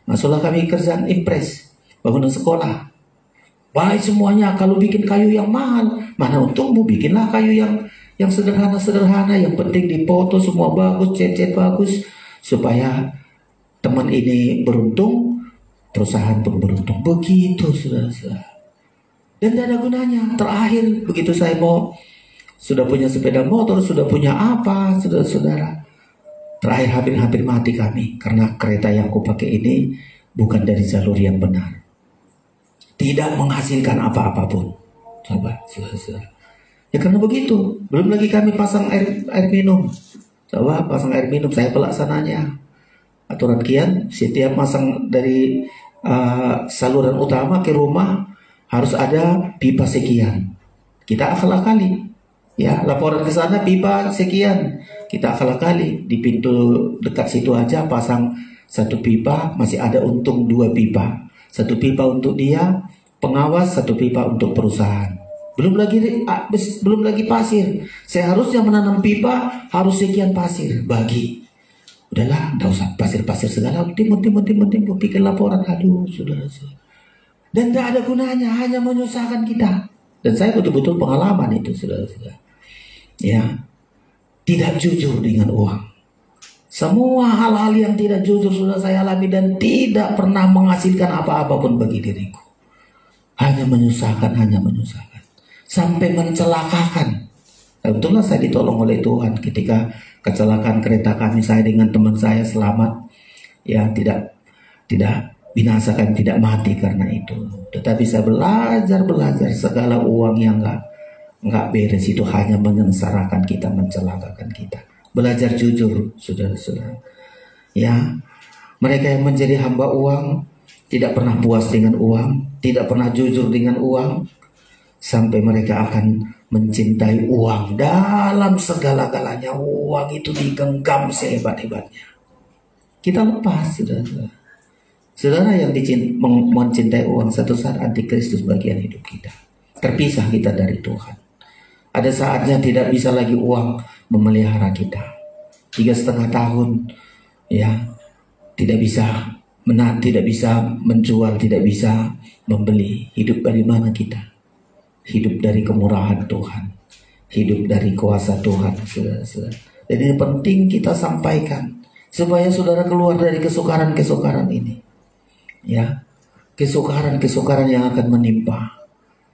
Masalah kami kerjaan impres, bangunan sekolah, baik semuanya. Kalau bikin kayu yang mahal, mana untungmu, bikinlah kayu yang sederhana. Yang penting dipoto semua bagus, cat bagus, supaya teman ini beruntung, perusahaan pun beruntung. Begitu saudara-saudara. Dan tidak ada gunanya. Terakhir begitu saya sudah punya sepeda motor, sudah punya apa, saudara-saudara. Terakhir hampir mati kami karena kereta yang kupakai ini bukan dari jalur yang benar. Tidak menghasilkan apa-apapun. Coba, saudara-saudara. Ya karena begitu. Belum lagi kami pasang air minum. Coba pasang air minum, saya pelaksananya. Aturan kian, setiap pasang dari saluran utama ke rumah harus ada pipa sekian. Kita akal-akali. Ya, laporan ke sana pipa sekian. Kita akal-akali. Di pintu dekat situ aja pasang satu pipa, masih ada untung 2 pipa. Satu pipa untuk dia, pengawas, satu pipa untuk perusahaan. Belum lagi pasir. Saya harusnya menanam pipa, harus sekian pasir bagi. Udahlah, enggak usah pasir-pasir segala. Tim bikin laporan. Aduh, saudara-saudara. Dan tidak ada gunanya, hanya menyusahkan kita. Dan saya betul-betul pengalaman itu, saudara-saudara. ya, tidak jujur dengan uang. Semua hal-hal yang tidak jujur sudah saya alami dan tidak pernah menghasilkan apa-apa pun bagi diriku. Hanya menyusahkan, sampai mencelakakan. Kebetulan saya ditolong oleh Tuhan ketika kecelakaan kereta kami, saya dengan teman saya selamat, ya, tidak binasakan, tidak mati karena itu. Tetapi saya belajar segala uang yang nggak beres itu hanya menyengsarakan kita, mencelakakan kita. Belajar jujur, saudara-saudara. Ya, mereka yang menjadi hamba uang tidak pernah puas dengan uang, tidak pernah jujur dengan uang, sampai mereka akan mencintai uang dalam segala-galanya. Uang itu digenggam sehebat-hebatnya. Kita lepas, saudara. Saudara yang mencintai uang, satu saat antikristus bagian hidup kita. Terpisah kita dari Tuhan. Ada saatnya tidak bisa lagi uang memelihara kita. 3,5 tahun, ya, tidak bisa menjual, tidak bisa membeli. Hidup dari mana kita? Hidup dari kemurahan Tuhan, hidup dari kuasa Tuhan, saudara-saudara. Jadi penting kita sampaikan supaya saudara keluar dari kesukaran ini, ya, kesukaran yang akan menimpa,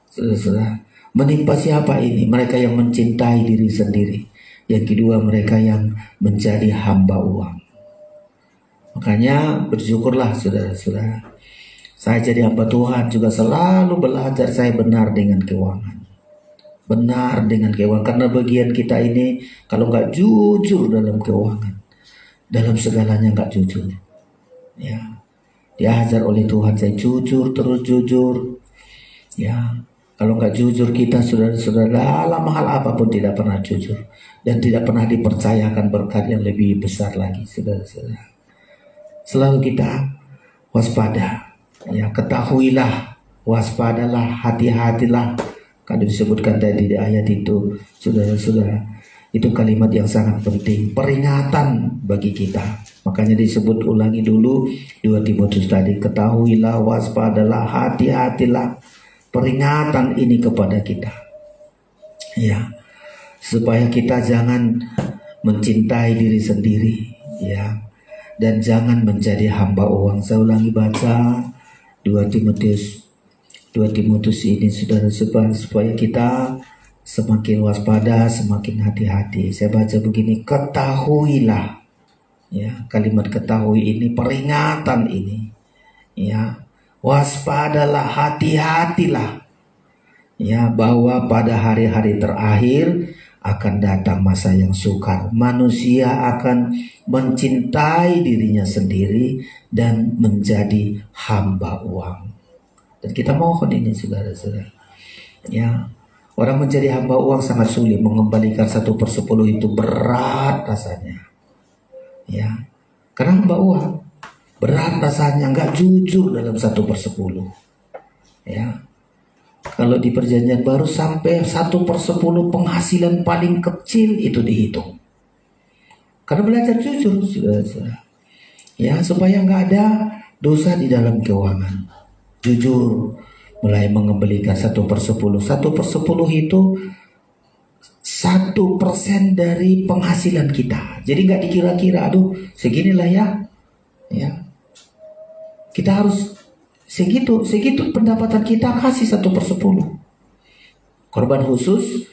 saudara-saudara. Menimpa siapa ini? Mereka yang mencintai diri sendiri. Yang kedua, mereka yang menjadi hamba uang. Makanya bersyukurlah, saudara-saudara. Saya jadi hamba Tuhan juga selalu belajar saya benar dengan keuangan. Benar dengan keuangan. Karena bagian kita ini kalau nggak jujur dalam keuangan, dalam segalanya nggak jujur. Ya, diajar oleh Tuhan saya jujur, terus jujur. Ya, kalau nggak jujur kita, saudara-saudara, dalam hal apapun tidak pernah jujur. Dan tidak pernah dipercayakan berkat yang lebih besar lagi, saudara-saudara. Selalu kita waspada. Ya, ketahuilah, waspadalah, hati-hatilah. Kalau disebutkan tadi di ayat itu, saudara-saudara, itu kalimat yang sangat penting, peringatan bagi kita. Makanya disebut, ulangi dulu 2 Timotius tadi, ketahuilah, waspadalah, hati-hatilah. Peringatan ini kepada kita, ya, supaya kita jangan mencintai diri sendiri, ya, dan jangan menjadi hamba uang. Saya ulangi baca 2 Timotius ini, saudara, supaya kita semakin waspada, semakin hati-hati. Saya baca begini, ketahuilah, ya, kalimat ketahui ini, peringatan ini, ya, waspadalah, hati-hatilah, ya, bahwa pada hari-hari terakhir akan datang masa yang sukar. Manusia akan mencintai dirinya sendiri dan menjadi hamba uang. Dan kita mohon ini, saudara-saudara, ya, orang menjadi hamba uang sangat sulit. Mengembalikan 1/10 itu berat rasanya, ya, karena hamba uang berat rasanya, nggak jujur dalam 1/10. Ya, kalau di perjanjian baru sampai 1/10 penghasilan paling kecil itu dihitung. Karena belajar jujur, saudara-saudara. Ya, supaya nggak ada dosa di dalam keuangan. Jujur, mulai mengembalikan 1/10. 1/10 itu 1% dari penghasilan kita. Jadi nggak dikira-kira, aduh seginilah ya, ya. Kita harus segitu pendapatan kita, kasih 1/10. Korban khusus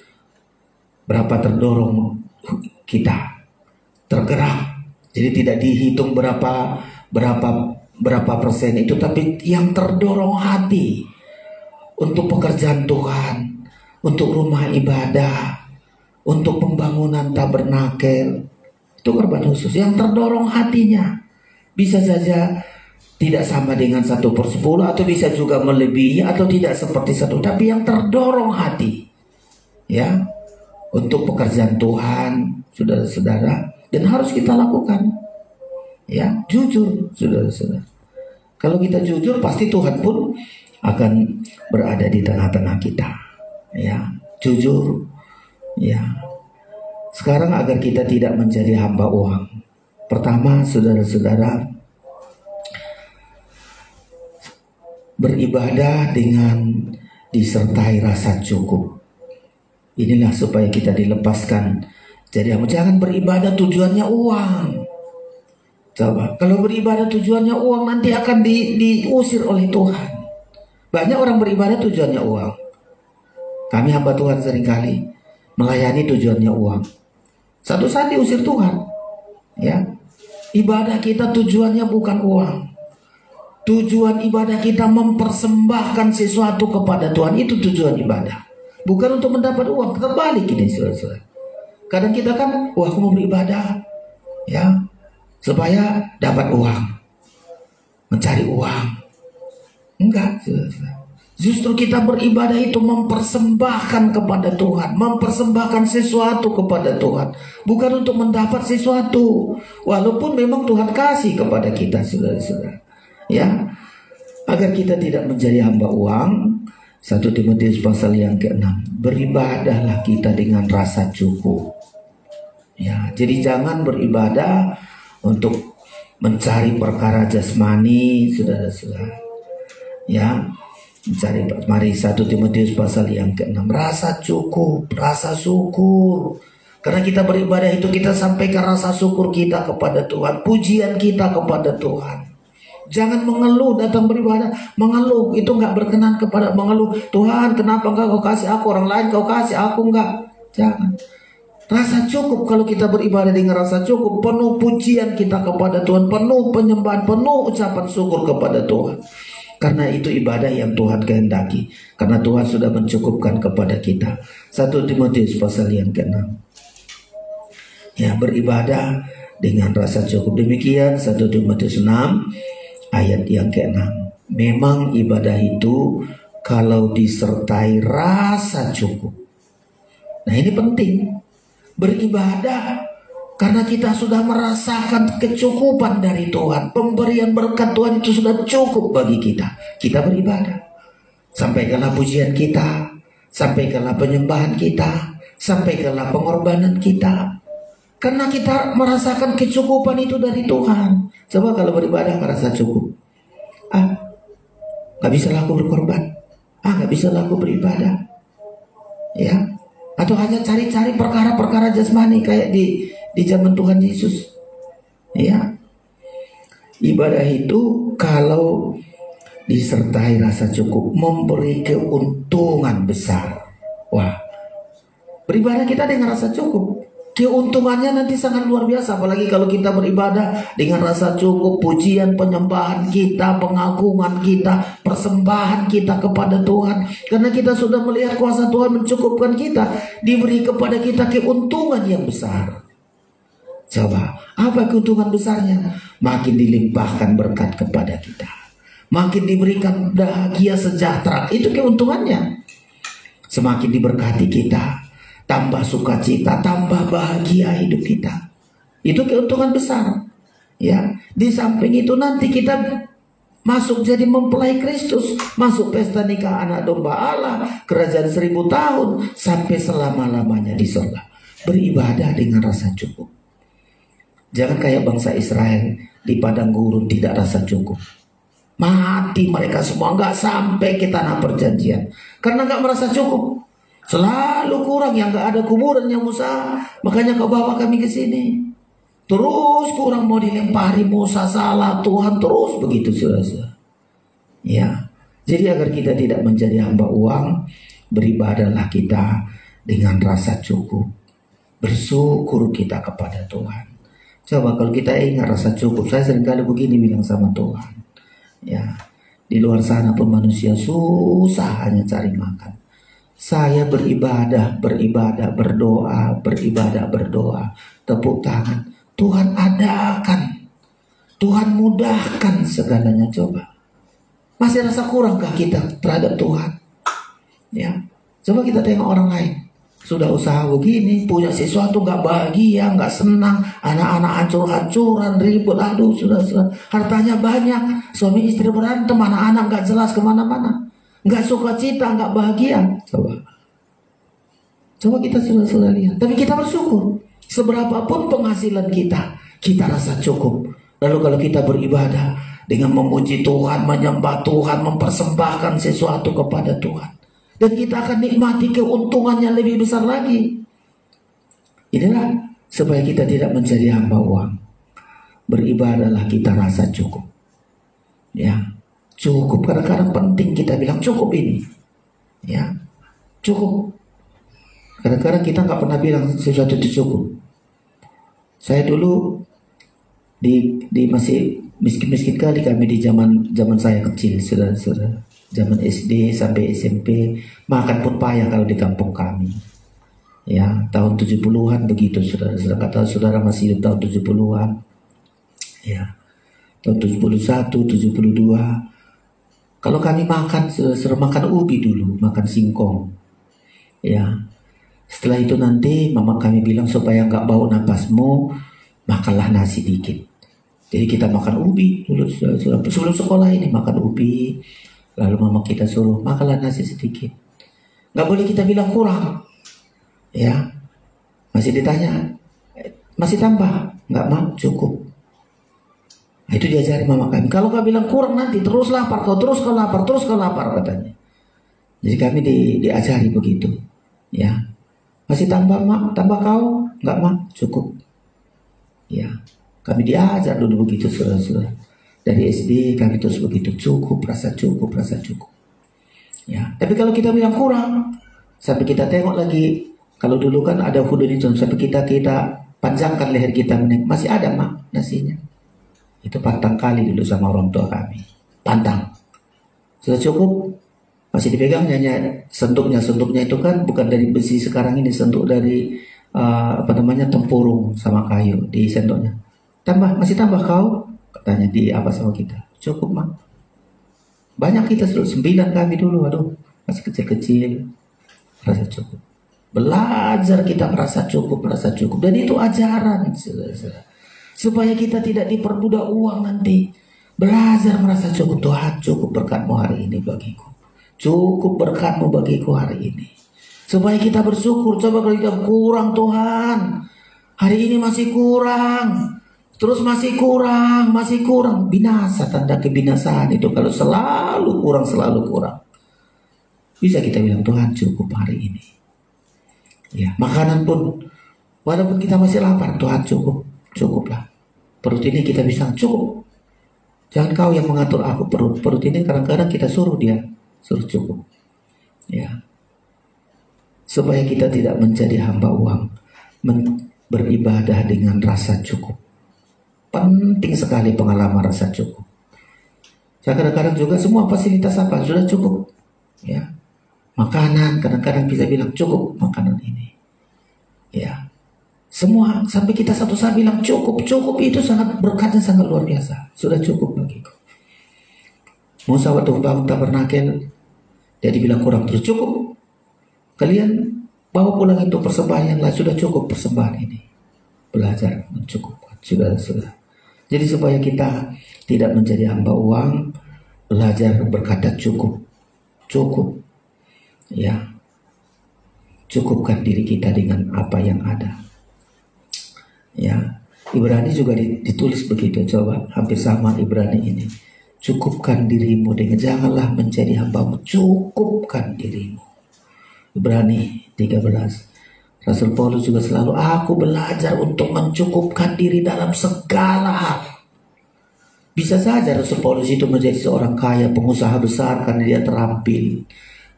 berapa terdorong kita, tergerak. Jadi tidak dihitung berapa persen itu, tapi yang terdorong hati untuk pekerjaan Tuhan, untuk rumah ibadah, untuk pembangunan tabernakel, itu korban khusus yang terdorong hatinya. Bisa saja tidak sama dengan 1/10, atau bisa juga melebihi, atau tidak seperti 1, tapi yang terdorong hati, ya, untuk pekerjaan Tuhan, saudara-saudara, dan harus kita lakukan, ya, jujur, saudara-saudara. Kalau kita jujur, pasti Tuhan pun akan berada di tengah-tengah kita, ya, jujur, ya. Sekarang agar kita tidak menjadi hamba uang, pertama, saudara-saudara, beribadah dengan disertai rasa cukup. Inilah supaya kita dilepaskan. Jadi jangan beribadah tujuannya uang. Coba, kalau beribadah tujuannya uang nanti akan diusir oleh Tuhan. Banyak orang beribadah tujuannya uang. Kami hamba Tuhan seringkali melayani tujuannya uang. Satu saat diusir Tuhan. Ya, ibadah kita tujuannya bukan uang. Tujuan ibadah kita mempersembahkan sesuatu kepada Tuhan, itu tujuan ibadah. Bukan untuk mendapat uang. Terbalik ini, saudara-saudara. Kadang kita kan, aku mau beribadah, ya, supaya dapat uang, mencari uang. Enggak, saudara-saudara. Justru kita beribadah itu mempersembahkan kepada Tuhan, mempersembahkan sesuatu kepada Tuhan, bukan untuk mendapat sesuatu. Walaupun memang Tuhan kasih kepada kita, saudara-saudara. Ya, agar kita tidak menjadi hamba uang. 1 Timotius pasal yang ke-6, beribadahlah kita dengan rasa cukup. Ya, jadi jangan beribadah untuk mencari perkara jasmani, saudara-saudara. Ya, mencari, mari 1 Timotius pasal yang ke-6, rasa cukup, rasa syukur. Karena kita beribadah itu kita sampaikan rasa syukur kita kepada Tuhan, pujian kita kepada Tuhan. Jangan mengeluh datang beribadah, mengeluh itu nggak berkenan kepada mengeluh. Tuhan, kenapa enggak kau kasih aku, orang lain kau kasih aku enggak? Jangan. Rasa cukup, kalau kita beribadah dengan rasa cukup, penuh pujian kita kepada Tuhan, penuh penyembahan, penuh ucapan syukur kepada Tuhan. Karena itu ibadah yang Tuhan kehendaki. Karena Tuhan sudah mencukupkan kepada kita. 1 Timotius pasal yang ke-6. Ya, beribadah dengan rasa cukup. Demikian 1 Timotius 6 ayat yang ke-6. Memang ibadah itu kalau disertai rasa cukup. Nah, ini penting. Beribadah karena kita sudah merasakan kecukupan dari Tuhan. Pemberian berkat Tuhan itu sudah cukup bagi kita. Kita beribadah. Sampaikanlah pujian kita, sampaikanlah penyembahan kita, sampaikanlah pengorbanan kita. Karena kita merasakan kecukupan itu dari Tuhan. Coba kalau beribadah merasa cukup. Gak bisa laku berkorban. Gak bisa laku beribadah. Ya. Atau hanya cari-cari perkara-perkara jasmani kayak di zaman Tuhan Yesus. Ya. Ibadah itu kalau disertai rasa cukup memberi keuntungan besar. Wah. Beribadah kita dengan rasa cukup, keuntungannya nanti sangat luar biasa. Apalagi kalau kita beribadah dengan rasa cukup, pujian, penyembahan kita, pengagungan kita, persembahan kita kepada Tuhan. Karena kita sudah melihat kuasa Tuhan mencukupkan kita, diberi kepada kita keuntungan yang besar. Coba, apa keuntungan besarnya? Makin dilimpahkan berkat kepada kita, makin diberikan bahagia sejahtera. Itu keuntungannya. Semakin diberkati kita, tambah sukacita, tambah bahagia hidup kita. Itu keuntungan besar. Ya, di samping itu nanti kita masuk jadi mempelai Kristus, masuk pesta nikah anak domba Allah, kerajaan 1000 tahun sampai selama-lamanya di surga. Beribadah dengan rasa cukup. Jangan kayak bangsa Israel di padang gurun tidak rasa cukup. Mati mereka semua, nggak sampai ke tanah perjanjian karena nggak merasa cukup. Selalu kurang, yang nggak ada kuburannya Musa, makanya kau bawa kami ke sini. Terus kurang, mau dilempari Musa, salah Tuhan, terus begitu saudara. Ya, jadi agar kita tidak menjadi hamba uang, beribadahlah kita dengan rasa cukup. Bersyukur kita kepada Tuhan. Coba kalau kita ingat rasa cukup, saya seringkali begini bilang sama Tuhan. Ya, di luar sana pun manusia susah hanya cari makan. Saya beribadah, berdoa, tepuk tangan. Tuhan adakan, Tuhan mudahkan segalanya. Coba, masih rasa kurangkah kita terhadap Tuhan? Ya, coba kita tengok orang lain. Sudah usaha begini, punya sesuatu nggak bahagia, nggak senang, anak-anak hancur-hancuran, ribut, aduh, sudah hartanya banyak, suami istri berantem, anak-anak nggak jelas kemana-mana, nggak suka cita, nggak bahagia. Coba kita sudah lihat, tapi kita bersyukur. Seberapapun penghasilan kita, kita rasa cukup. Lalu kalau kita beribadah dengan memuji Tuhan, menyembah Tuhan, mempersembahkan sesuatu kepada Tuhan, dan kita akan nikmati keuntungannya lebih besar lagi. Inilah supaya kita tidak menjadi hamba uang. Beribadahlah kita rasa cukup. Ya, cukup. Kadang-kadang penting kita bilang cukup ini. Ya, cukup. Kadang-kadang kita nggak pernah bilang sesuatu itu cukup. Saya dulu di masih miskin-miskin kali kami di zaman saya kecil, saudara-saudara. Zaman SD sampai SMP makan pun payah kalau di kampung kami. Ya, tahun 70-an begitu, saudara-saudara. Kata saudara masih hidup tahun 70-an. Ya, tahun 71, 72. Kalau kami makan, saudara, makan ubi dulu, makan singkong. Ya, setelah itu nanti mama kami bilang supaya nggak bau napasmu, makanlah nasi dikit. Jadi kita makan ubi dulu, sebelum sekolah ini makan ubi. Lalu mama kita suruh makanlah nasi sedikit. Nggak boleh kita bilang kurang. Ya, masih ditanya, masih tambah? Nggak, mak, cukup. Nah, itu diajari mama kami. Kalau kau bilang kurang nanti terus lapar, kau lapar, katanya. Jadi kami diajari begitu. Ya, masih tambah, mak? Tambah kau? Nggak, mak, cukup. Ya, kami diajar dulu begitu, saudara-saudara. Dari SD kami terus begitu, cukup, rasa cukup. Ya, tapi kalau kita bilang kurang, sampai kita tengok lagi, kalau dulu kan ada hudun itu, sampai kita panjangkan leher kita, masih ada, mak, nasinya. Itu pantang kali dulu sama orang tua kami. Pantang. Sudah cukup, masih dipegangnya senduknya itu kan bukan dari besi sekarang ini, senduk dari tempurung sama kayu di sendoknya. Masih tambah kau? Katanya di apa sama kita. Cukup, mak. Banyak kita 9 kami dulu, aduh, masih kecil-kecil, rasa cukup. Belajar kita merasa cukup. Dan itu ajaran, saudara-saudara. Supaya kita tidak diperbudak uang nanti. Belajar merasa cukup. Tuhan, cukup berkat-Mu hari ini bagiku. Cukup berkat-Mu bagiku hari ini. Supaya kita bersyukur. Coba kalau kita kurang, Tuhan, hari ini masih kurang. Terus masih kurang. Binasa, tanda kebinasaan itu kalau selalu kurang. Bisa kita bilang, Tuhan, cukup hari ini. Ya, makanan pun, walaupun kita masih lapar, Tuhan, cukuplah. Perut ini kita bisa cukup. Jangan kau yang mengatur aku perut ini, kadang-kadang kita suruh cukup. Ya, supaya kita tidak menjadi hamba uang, beribadah dengan rasa cukup. Penting sekali pengalaman rasa cukup. Saya kadang-kadang juga semua fasilitas apa sudah cukup. Ya, makanan kadang-kadang bisa bilang cukup makanan ini. Ya, semua sampai kita satu saat bilang cukup itu sangat berkatnya sangat luar biasa. Sudah cukup bagiku. Musa waktu bangun tabernakel, dia dibilang kurang, terus cukup. Kalian bawa pulang itu persembahan yang lain, sudah cukup persembahan ini. Belajar mencukupkan, sudah. Jadi supaya kita tidak menjadi hamba uang, belajar berkata cukup. Ya, cukupkan diri kita dengan apa yang ada. Ya, Ibrani juga ditulis begitu. Coba hampir sama Ibrani ini. Cukupkan dirimu dengan, janganlah menjadi hambamu, cukupkan dirimu. Ibrani 13. Rasul Paulus juga selalu, aku belajar untuk mencukupkan diri dalam segala hal. Bisa saja Rasul Paulus itu menjadi seorang kaya, pengusaha besar karena dia terampil.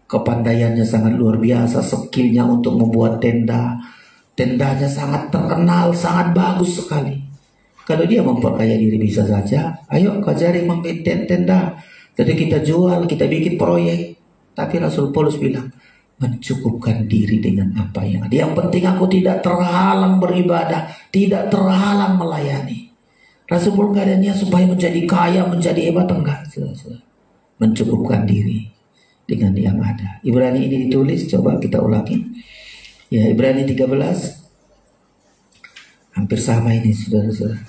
Kepandaiannya sangat luar biasa, skillnya untuk membuat tenda. Tendanya sangat terkenal, sangat bagus sekali. Kalau dia memperkaya diri bisa saja, ayo kajari membuat tenda. Jadi kita jual, kita bikin proyek. Tapi Rasul Paulus bilang, mencukupkan diri dengan apa yang ada. Yang penting aku tidak terhalang beribadah, tidak terhalang melayani. Rasul Paulus gak ada niat supaya menjadi kaya, menjadi hebat, enggak. Mencukupkan diri dengan yang ada. Ibrani ini ditulis, coba kita ulangi. Ya, Ibrani 13. Hampir sama ini, saudara-saudara.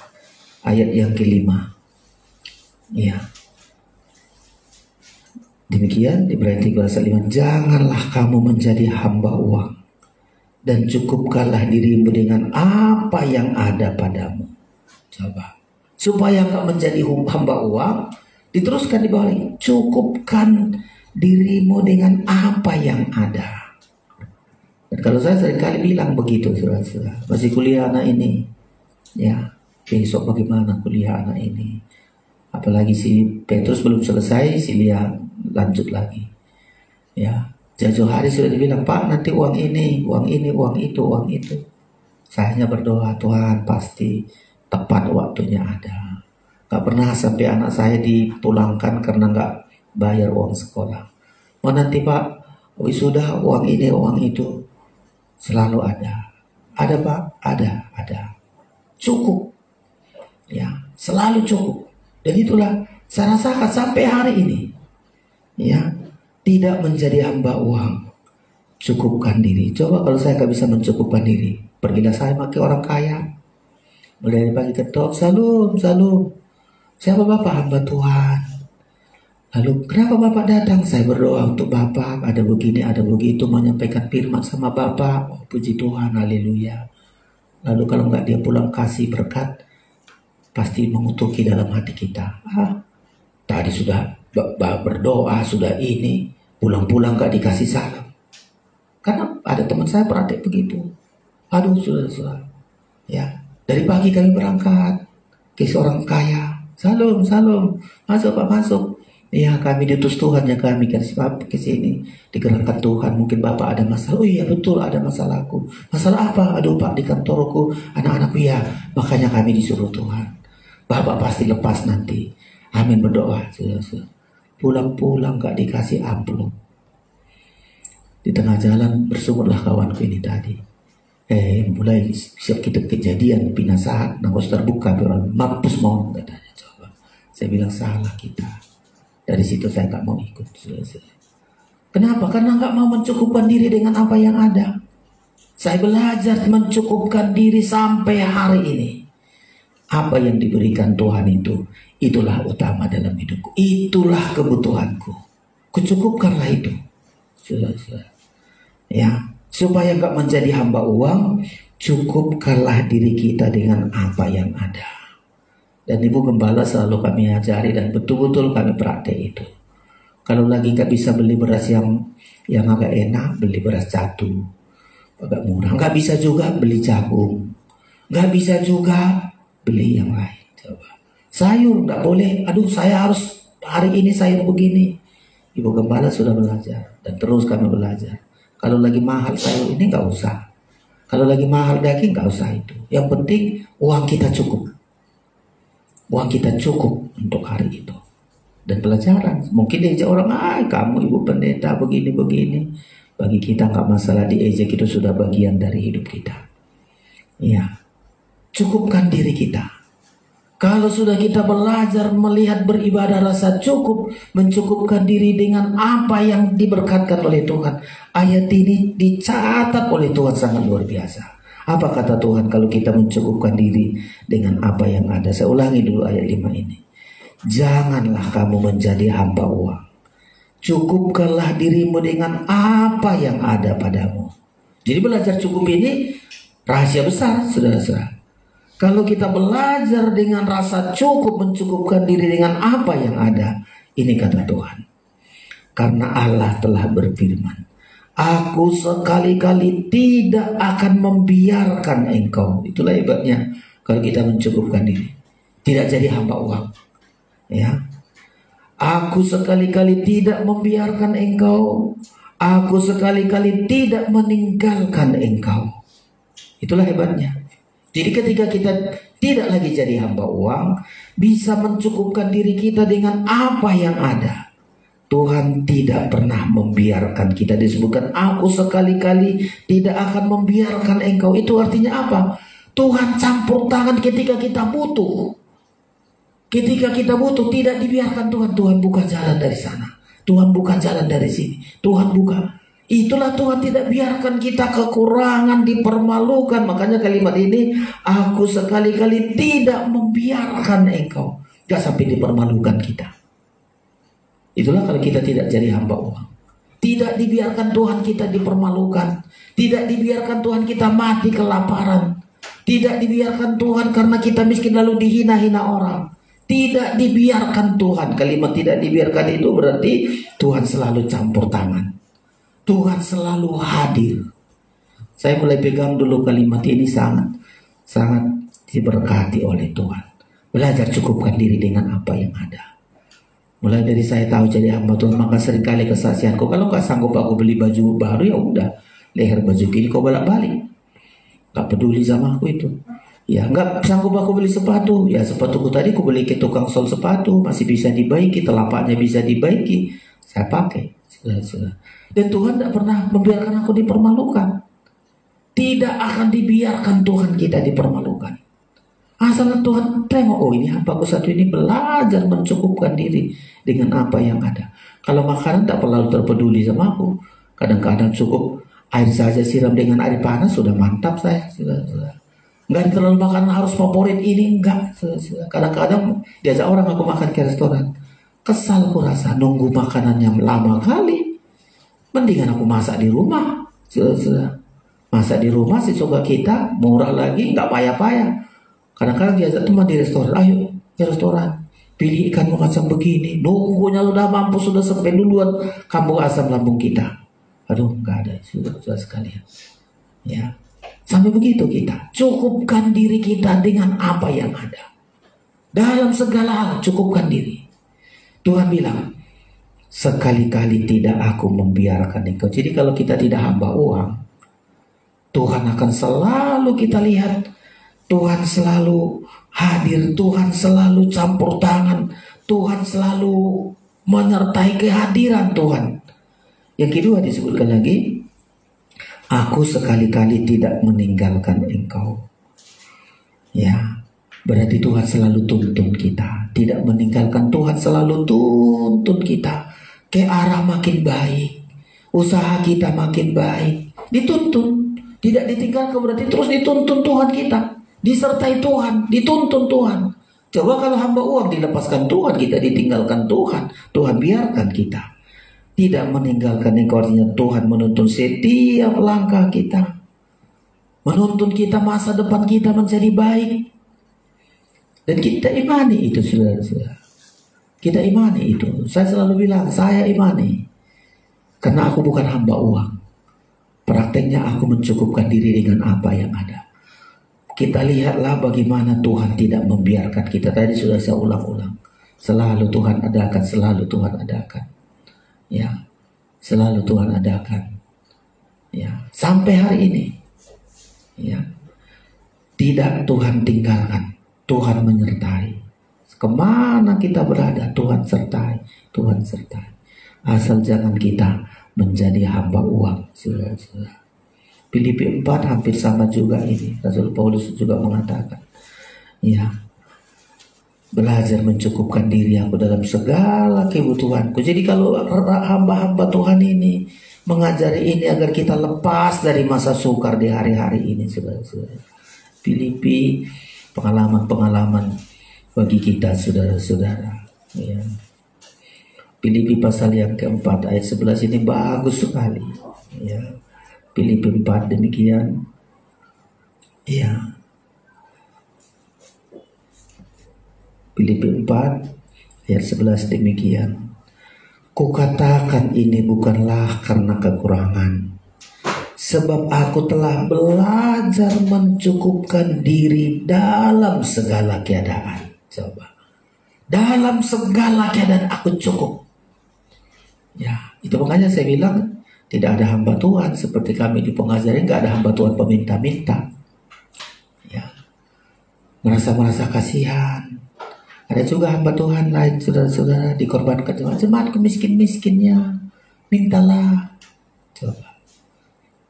Ayat yang kelima. Ya. Demikian Ibrani 13:5, janganlah kamu menjadi hamba uang dan cukupkanlah dirimu dengan apa yang ada padamu. Coba, supaya enggak menjadi hamba uang, diteruskan di bawah, cukupkan dirimu dengan apa yang ada. Dan kalau saya seringkali bilang begitu, saudara-saudara, masih kuliah anak ini, ya besok bagaimana kuliah anak ini? Apalagi si Petrus belum selesai, si Lia lanjut lagi. Ya, jauh hari sudah dibilang, Pak nanti uang ini, uang ini, uang itu, uang itu. Saya hanya berdoa, Tuhan pasti tepat waktunya ada. Gak pernah sampai anak saya dipulangkan karena gak bayar uang sekolah. Oh nanti Pak, wisuda uang ini, uang itu. Selalu ada. Ada Pak? Ada. Cukup. Ya, selalu cukup. Dan itulah saya rasakan sampai hari ini. Ya, tidak menjadi hamba uang. Cukupkan diri. Coba kalau saya gak bisa mencukupkan diri, pergilah saya pakai orang kaya. Mulai pagi ketok, salam. Siapa Bapak? Hamba Tuhan. Lalu kenapa Bapak datang? Saya berdoa untuk Bapak, ada begini, ada begitu, menyampaikan firman sama Bapak. Oh, puji Tuhan, haleluya. Lalu kalau nggak dia pulang kasih berkat, pasti mengutuki dalam hati kita. Tadi sudah berdoa, sudah ini, pulang-pulang nggak dikasih salam. Karena ada teman saya praktek begitu. Aduh, sudah. Ya, dari pagi kami berangkat ke seorang kaya. Salam, masuk Pak, masuk. Ya kami diutus Tuhan, ya kami ke sini digerakkan Tuhan. Mungkin Bapak ada masalah. Oh iya betul ada masalahku. Masalah apa? Aduh Pak, di kantorku anak-anakku ya. Makanya kami disuruh Tuhan. Bapak pasti lepas nanti. Amin, berdoa. Pulang-pulang gak dikasih amplop. Di tengah jalan bersumurlah kawanku ini tadi. Mulai siap kita kejadian pinasahat nangos terbuka mampus mau katanya. Coba saya bilang salah kita. Dari situ saya tak mau ikut. Kenapa? Karena nggak mau mencukupkan diri dengan apa yang ada. Saya belajar mencukupkan diri sampai hari ini. Apa yang diberikan Tuhan itulah utama dalam hidupku. Itulah kebutuhanku. Kucukupkanlah itu. Ya, supaya nggak menjadi hamba uang, cukupkanlah diri kita dengan apa yang ada. Dan Ibu Gembala selalu kami ajari dan betul-betul kami praktek itu. Kalau lagi nggak bisa beli beras yang agak enak, beli beras catu, agak murah. Nggak bisa juga beli jagung, nggak bisa juga beli yang lain. Coba sayur nggak boleh. Aduh, saya harus hari ini sayur begini. Ibu Gembala sudah belajar dan terus kami belajar. Kalau lagi mahal sayur ini nggak usah. Kalau lagi mahal daging nggak usah itu. Yang penting uang kita cukup. Uang kita cukup untuk hari itu. Dan pelajaran. Mungkin diejek orang, kamu ibu pendeta begini-begini. Bagi kita nggak masalah diejek, itu sudah bagian dari hidup kita. Ya, cukupkan diri kita. Kalau sudah kita belajar melihat beribadah rasa cukup, mencukupkan diri dengan apa yang diberkatkan oleh Tuhan. Ayat ini dicatat oleh Tuhan sangat luar biasa. Apa kata Tuhan kalau kita mencukupkan diri dengan apa yang ada? Saya ulangi dulu ayat 5 ini. Janganlah kamu menjadi hamba uang. Cukupkanlah dirimu dengan apa yang ada padamu. Jadi belajar cukup ini rahasia besar, saudara-saudara. Kalau kita belajar dengan rasa cukup, mencukupkan diri dengan apa yang ada. Ini kata Tuhan. Karena Allah telah berfirman. Aku sekali-kali tidak akan membiarkan engkau. Itulah hebatnya kalau kita mencukupkan diri. Tidak jadi hamba uang. Ya. Aku sekali-kali tidak membiarkan engkau. Aku sekali-kali tidak meninggalkan engkau. Itulah hebatnya. Jadi ketika kita tidak lagi jadi hamba uang, bisa mencukupkan diri kita dengan apa yang ada. Tuhan tidak pernah membiarkan kita. Disebutkan aku sekali-kali tidak akan membiarkan engkau. Itu artinya apa? Tuhan campur tangan ketika kita butuh. Ketika kita butuh tidak dibiarkan Tuhan. Tuhan buka jalan dari sana. Tuhan buka jalan dari sini. Tuhan buka. Itulah Tuhan tidak biarkan kita kekurangan, dipermalukan. Makanya kalimat ini, aku sekali-kali tidak membiarkan engkau. Gak sampai dipermalukan kita. Itulah kalau kita tidak jadi hamba uang. Tidak dibiarkan Tuhan kita dipermalukan. Tidak dibiarkan Tuhan kita mati kelaparan. Tidak dibiarkan Tuhan karena kita miskin lalu dihina-hina orang. Tidak dibiarkan Tuhan. Kalimat tidak dibiarkan itu berarti Tuhan selalu campur tangan. Tuhan selalu hadir. Saya mulai pegang dulu kalimat ini, sangat diberkati oleh Tuhan. Belajar cukupkan diri dengan apa yang ada. Mulai dari saya tahu jadi hamba Tuhan, maka seringkali kesaksianku, kalau gak sanggup aku beli baju baru, ya udah, leher baju kiri kau balik-balik. Gak peduli sama aku itu. Ya nggak sanggup aku beli sepatu, ya sepatuku tadi aku beli ke tukang sol sepatu, masih bisa dibaiki, telapaknya bisa dibaiki, saya pakai. Sudah. Dan Tuhan tidak pernah membiarkan aku dipermalukan. Tidak akan dibiarkan Tuhan kita dipermalukan. Asal Tuhan tengok, oh ini hambaku satu ini belajar mencukupkan diri dengan apa yang ada. Kalau makanan tak perlu terpeduli sama aku. Kadang-kadang cukup air saja, siram dengan air panas sudah mantap saya. Sudah. Nggak terlalu makan harus favorit ini, enggak. Kadang-kadang diajak orang aku makan ke restoran, kesal aku rasa nunggu makanannya lama kali. Mendingan aku masak di rumah. Masak di rumah sih coba kita, murah lagi, nggak payah-payah. Kadang-kadang diajak teman di restoran, ayo ke restoran, pilih ikan macam begini, nunggunya sudah mampu, sudah sampai duluan, kampung asam lambung kita. Aduh, nggak ada, sudah sekalian. Ya. Sampai begitu kita cukupkan diri kita dengan apa yang ada. Dalam segala hal cukupkan diri. Tuhan bilang, sekali-kali tidak aku membiarkan engkau. Jadi kalau kita tidak hamba uang, Tuhan akan selalu kita lihat. Tuhan selalu hadir. Tuhan selalu campur tangan. Tuhan selalu menyertai kehadiran Tuhan. Yang kedua disebutkan lagi, aku sekali-kali tidak meninggalkan engkau. Ya, berarti Tuhan selalu tuntun kita. Tidak meninggalkan, Tuhan selalu tuntun kita ke arah makin baik. Usaha kita makin baik. Dituntun. Tidak ditinggalkan berarti terus dituntun Tuhan kita. Disertai Tuhan, dituntun Tuhan. Coba kalau hamba uang dilepaskan Tuhan, kita ditinggalkan Tuhan. Tuhan biarkan kita. Tidak meninggalkan engkau, artinya Tuhan menuntun setiap langkah kita. Menuntun kita masa depan kita menjadi baik. Dan kita imani itu, saudara-saudara. Kita imani itu. Saya selalu bilang, saya imani. Karena aku bukan hamba uang. Prakteknya aku mencukupkan diri dengan apa yang ada. Kita lihatlah bagaimana Tuhan tidak membiarkan kita. Tadi sudah saya ulang-ulang. Selalu Tuhan adakan, selalu Tuhan adakan. Ya, selalu Tuhan adakan. Ya, sampai hari ini. Ya, tidak Tuhan tinggalkan. Tuhan menyertai. Kemana kita berada, Tuhan sertai. Tuhan sertai. Asal jangan kita menjadi hamba uang. Saudara-saudara. Filipi 4 hampir sama juga ini. Rasul Paulus juga mengatakan, ya, belajar mencukupkan diri aku dalam segala kebutuhanku. Jadi kalau hamba-hamba Tuhan ini mengajari ini agar kita lepas dari masa sukar di hari-hari ini, saudara-saudara. Filipi, pengalaman-pengalaman bagi kita, saudara-saudara. Ya. Filipi pasal yang keempat ayat 11 ini bagus sekali. Ya. Filipi 4 demikian. Ya. Filipi 4 ayat 11 demikian. Kukatakan ini bukanlah karena kekurangan, sebab aku telah belajar mencukupkan diri dalam segala keadaan. Coba. Dalam segala keadaan aku cukup. Ya, itu makanya saya bilang tidak ada hamba Tuhan seperti kami di pengajaran, nggak ada hamba Tuhan peminta-minta. Ya. Merasa kasihan. Ada juga hamba Tuhan lain, saudara-saudara, dikorbankan jemaat kemiskin-miskinnya, mintalah. Coba.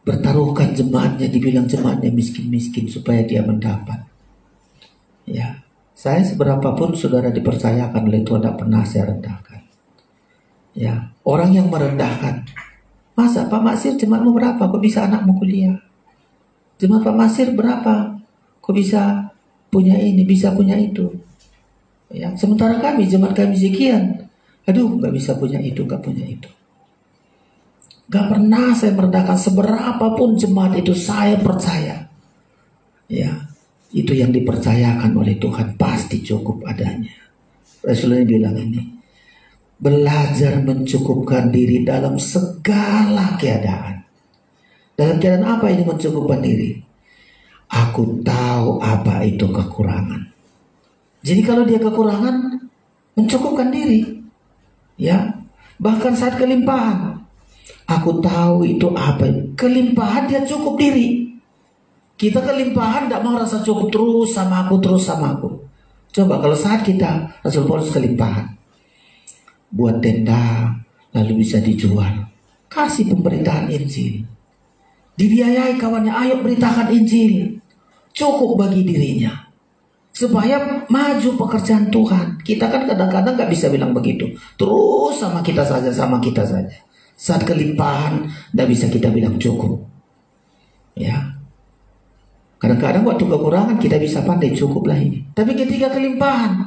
Bertaruhkan jemaatnya, dibilang jemaatnya miskin-miskin supaya dia mendapat. Ya, saya seberapapun saudara dipercayakan oleh Tuhan, tidak pernah saya rendahkan. Ya, orang yang merendahkan, masa Pak Maksir jemaatmu berapa? Kok bisa anakmu kuliah? Jemaat Pak Maksir berapa? Kok bisa punya ini, bisa punya itu? Ya, sementara kami, jemaat kami sekian. Aduh, gak bisa punya itu, gak punya itu. Gak pernah saya merendahkan, seberapapun jemaat itu saya percaya. Ya, itu yang dipercayakan oleh Tuhan pasti cukup adanya. Rasulullah bilang ini, belajar mencukupkan diri dalam segala keadaan. Dalam keadaan apa ini mencukupkan diri? Aku tahu apa itu kekurangan. Jadi kalau dia kekurangan, mencukupkan diri. Ya, bahkan saat kelimpahan, aku tahu itu apa. Kelimpahan dia cukup diri. Kita kelimpahan tidak mau rasa cukup, terus sama aku, terus sama aku. Coba kalau saat kita Rasul Paulus kelimpahan, buat tenda lalu bisa dijual, kasih pemberitaan Injil, dibiayai kawannya, ayo beritakan Injil, cukup bagi dirinya supaya maju pekerjaan Tuhan. Kita kan kadang-kadang gak bisa bilang begitu, terus sama kita saja, sama kita saja. Saat kelimpahan gak bisa kita bilang cukup. Ya, kadang-kadang waktu kekurangan kita bisa pandai cukuplah ini. Tapi ketika kelimpahan,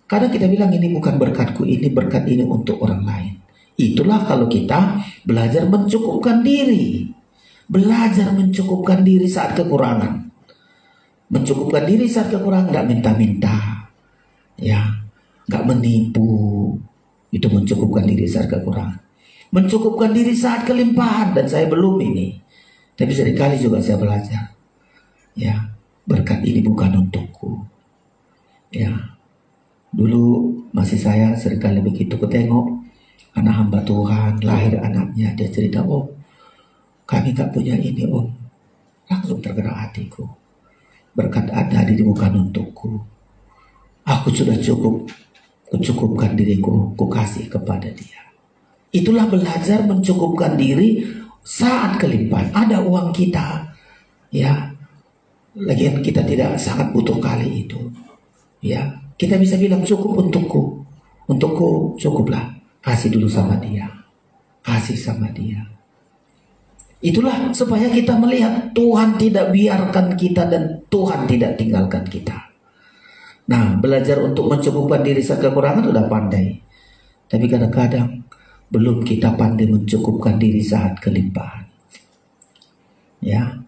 kadang kita bilang ini bukan berkatku, ini berkat ini untuk orang lain. Itulah kalau kita belajar mencukupkan diri. Belajar mencukupkan diri saat kekurangan. Mencukupkan diri saat kekurangan, gak minta-minta. Ya, gak menipu. Itu mencukupkan diri saat kekurangan. Mencukupkan diri saat kelimpahan, dan saya belum ini. Tapi seringkali juga saya belajar. Ya, berkat ini bukan untukku. Ya, dulu masih saya seringkali begitu ketengok anak hamba Tuhan, lahir anaknya, dia cerita, "Om, kami gak punya ini, Om." Langsung tergerak hatiku. Berkat ada ini bukan untukku. Aku sudah cukup, kucukupkan diriku, ku kasih kepada dia. Itulah belajar mencukupkan diri saat kelimpahan. Ada uang kita, ya. Lagian kita tidak sangat butuh kali itu. Ya, kita bisa bilang cukup untukku. Untukku cukuplah. Kasih dulu sama dia. Kasih sama dia. Itulah supaya kita melihat Tuhan tidak biarkan kita dan Tuhan tidak tinggalkan kita. Nah, belajar untuk mencukupkan diri saat kekurangan sudah pandai. Tapi kadang-kadang belum kita pandai mencukupkan diri saat kelimpahan. Ya,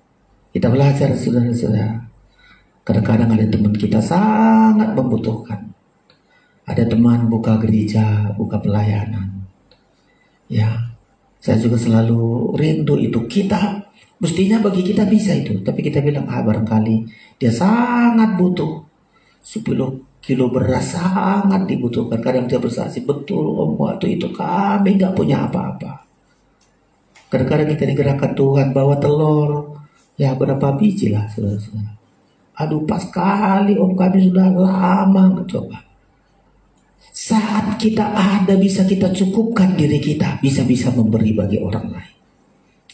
kita belajar saudara-saudara. Kadang-kadang ada teman kita sangat membutuhkan. Ada teman buka gereja, buka pelayanan. Ya, saya juga selalu rindu itu. Kita, mestinya bagi kita bisa itu. Tapi kita bilang, barangkali dia sangat butuh. 10 kilo beras sangat dibutuhkan. Kadang dia bersaksi, betul Om, waktu itu kami gak punya apa-apa. Kadang-kadang kita digerakkan Tuhan bawa telur. Ya, berapa biji lah saudara-saudara. Aduh, pas kali Om, kami sudah lama mencoba. Saat kita ada bisa kita cukupkan diri kita, bisa-bisa memberi bagi orang lain.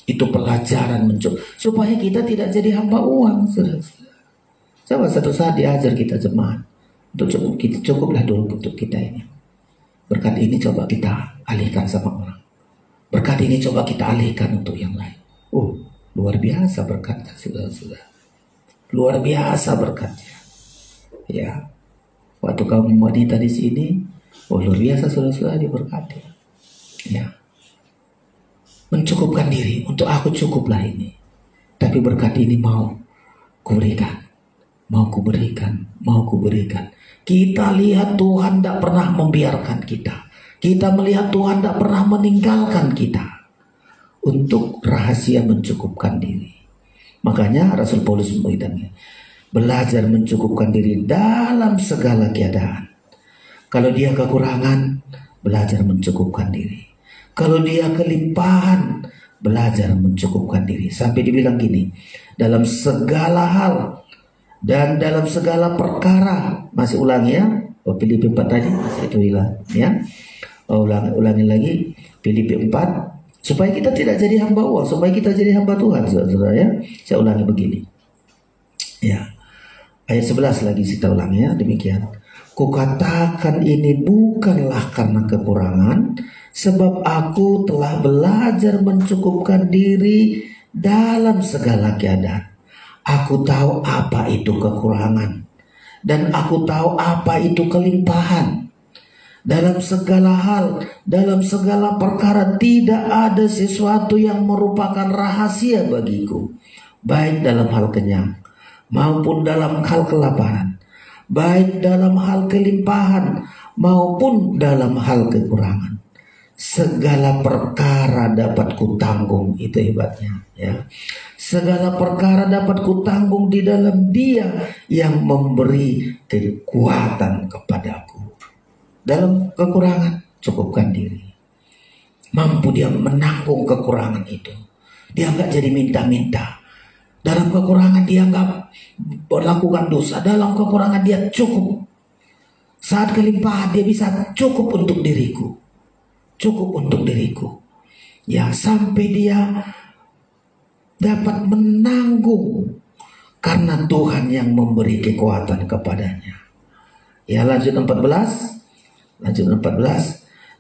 Itu pelajaran supaya kita tidak jadi hamba uang, saudara-saudara. Coba satu saat diajar kita jemaat untuk cukuplah dulu untuk kita ini. Berkat ini coba kita alihkan sama orang. Berkat ini coba kita alihkan untuk yang lain. Luar biasa berkatnya, saudara-saudara. Luar biasa berkatnya. Ya, waktu kamu wanita di sini, luar biasa saudara-saudara diberkati. Ya, mencukupkan diri untuk aku cukuplah ini. Tapi berkat ini mau kuberikan, mau kuberikan, mau kuberikan. Kita lihat Tuhan tidak pernah membiarkan kita. Kita melihat Tuhan tidak pernah meninggalkan kita. Untuk rahasia mencukupkan diri. Makanya Rasul Paulus memberitahu, belajar mencukupkan diri dalam segala keadaan. Kalau dia kekurangan, belajar mencukupkan diri. Kalau dia kelimpahan, belajar mencukupkan diri. Sampai dibilang gini, dalam segala hal dan dalam segala perkara. Masih ulangi ya, Filipi 4 tadi masih itu hilang ya. Ulangi lagi Filipi 4. Supaya kita tidak jadi hamba uang, supaya kita jadi hamba Tuhan, saudara-saudara ya. Saya ulangi begini. Ya. Ayat 11 lagi kita ulangi ya, demikian. Kukatakan ini bukanlah karena kekurangan, sebab aku telah belajar mencukupkan diri dalam segala keadaan. Aku tahu apa itu kekurangan, dan aku tahu apa itu kelimpahan. Dalam segala hal, dalam segala perkara tidak ada sesuatu yang merupakan rahasia bagiku. Baik dalam hal kenyang maupun dalam hal kelaparan. baik dalam hal kelimpahan maupun dalam hal kekurangan. Segala perkara dapat kutanggung, itu hebatnya ya. Segala perkara dapat kutanggung di dalam Dia yang memberi kekuatan kepadaku. Dalam kekurangan cukupkan diri. Mampu dia menanggung kekurangan itu. Dia nggak jadi minta-minta. Dalam kekurangan dia nggak melakukan dosa. Dalam kekurangan dia cukup. Saat kelimpahan dia bisa cukup untuk diriku. Cukup untuk diriku. Ya, sampai dia dapat menanggung karena Tuhan yang memberi kekuatan kepadanya. Ya, lanjut 14.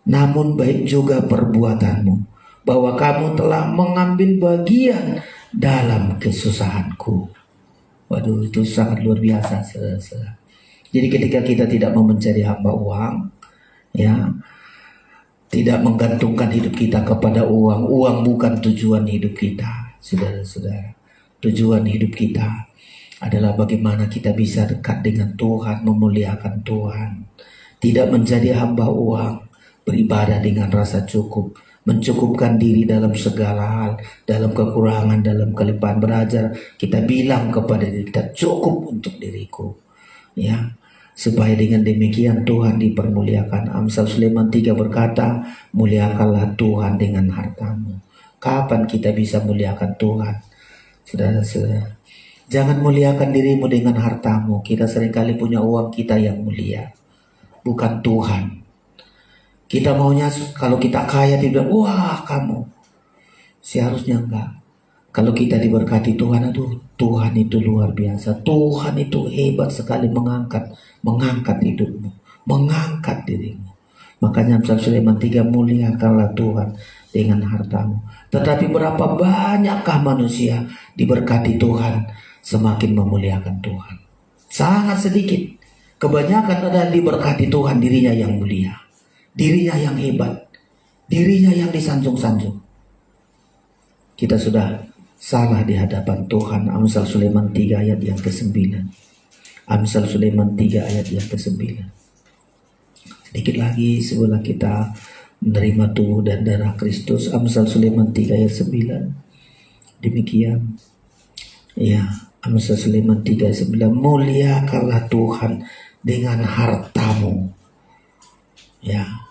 Namun baik juga perbuatanmu, bahwa kamu telah mengambil bagian dalam kesusahanku. Waduh, itu sangat luar biasa, saudara-saudara. Jadi ketika kita tidak mau mencari hamba uang, ya, tidak menggantungkan hidup kita kepada uang. Uang bukan tujuan hidup kita, saudara-saudara. Tujuan hidup kita adalah bagaimana kita bisa dekat dengan Tuhan, memuliakan Tuhan. Tidak menjadi hamba uang, beribadah dengan rasa cukup, mencukupkan diri dalam segala hal, dalam kekurangan, dalam kelimpahan. Belajar kita bilang kepada diri kita, cukup untuk diriku, ya, supaya dengan demikian Tuhan dipermuliakan. Amsal Sulaiman 3 berkata, muliakanlah Tuhan dengan hartamu. Kapan kita bisa muliakan Tuhan? Saudara-saudara, jangan muliakan dirimu dengan hartamu. Kita seringkali punya uang kita yang mulia, bukan Tuhan. Kita maunya kalau kita kaya dibilang, wah kamu. Seharusnya enggak. Kalau kita diberkati Tuhan, aduh Tuhan itu luar biasa. Tuhan itu hebat sekali mengangkat hidupmu, mengangkat dirimu. Makanya Amsal Sulaiman 3, muliakanlah Tuhan dengan hartamu. Tetapi berapa banyakkah manusia diberkati Tuhan semakin memuliakan Tuhan? Sangat sedikit. Kebanyakan adalah diberkati Tuhan dirinya yang mulia, dirinya yang hebat, dirinya yang disanjung-sanjung. Kita sudah salah di hadapan Tuhan. Amsal Sulaiman 3 ayat yang ke-9. Amsal Sulaiman 3 ayat yang ke-9. Sedikit lagi sebelum kita menerima tubuh dan darah Kristus. Amsal Sulaiman 3 ayat 9. Demikian. Ya, Amsal Sulaiman 3 ayat 9. Muliakanlah Tuhan dengan hartamu. Ya.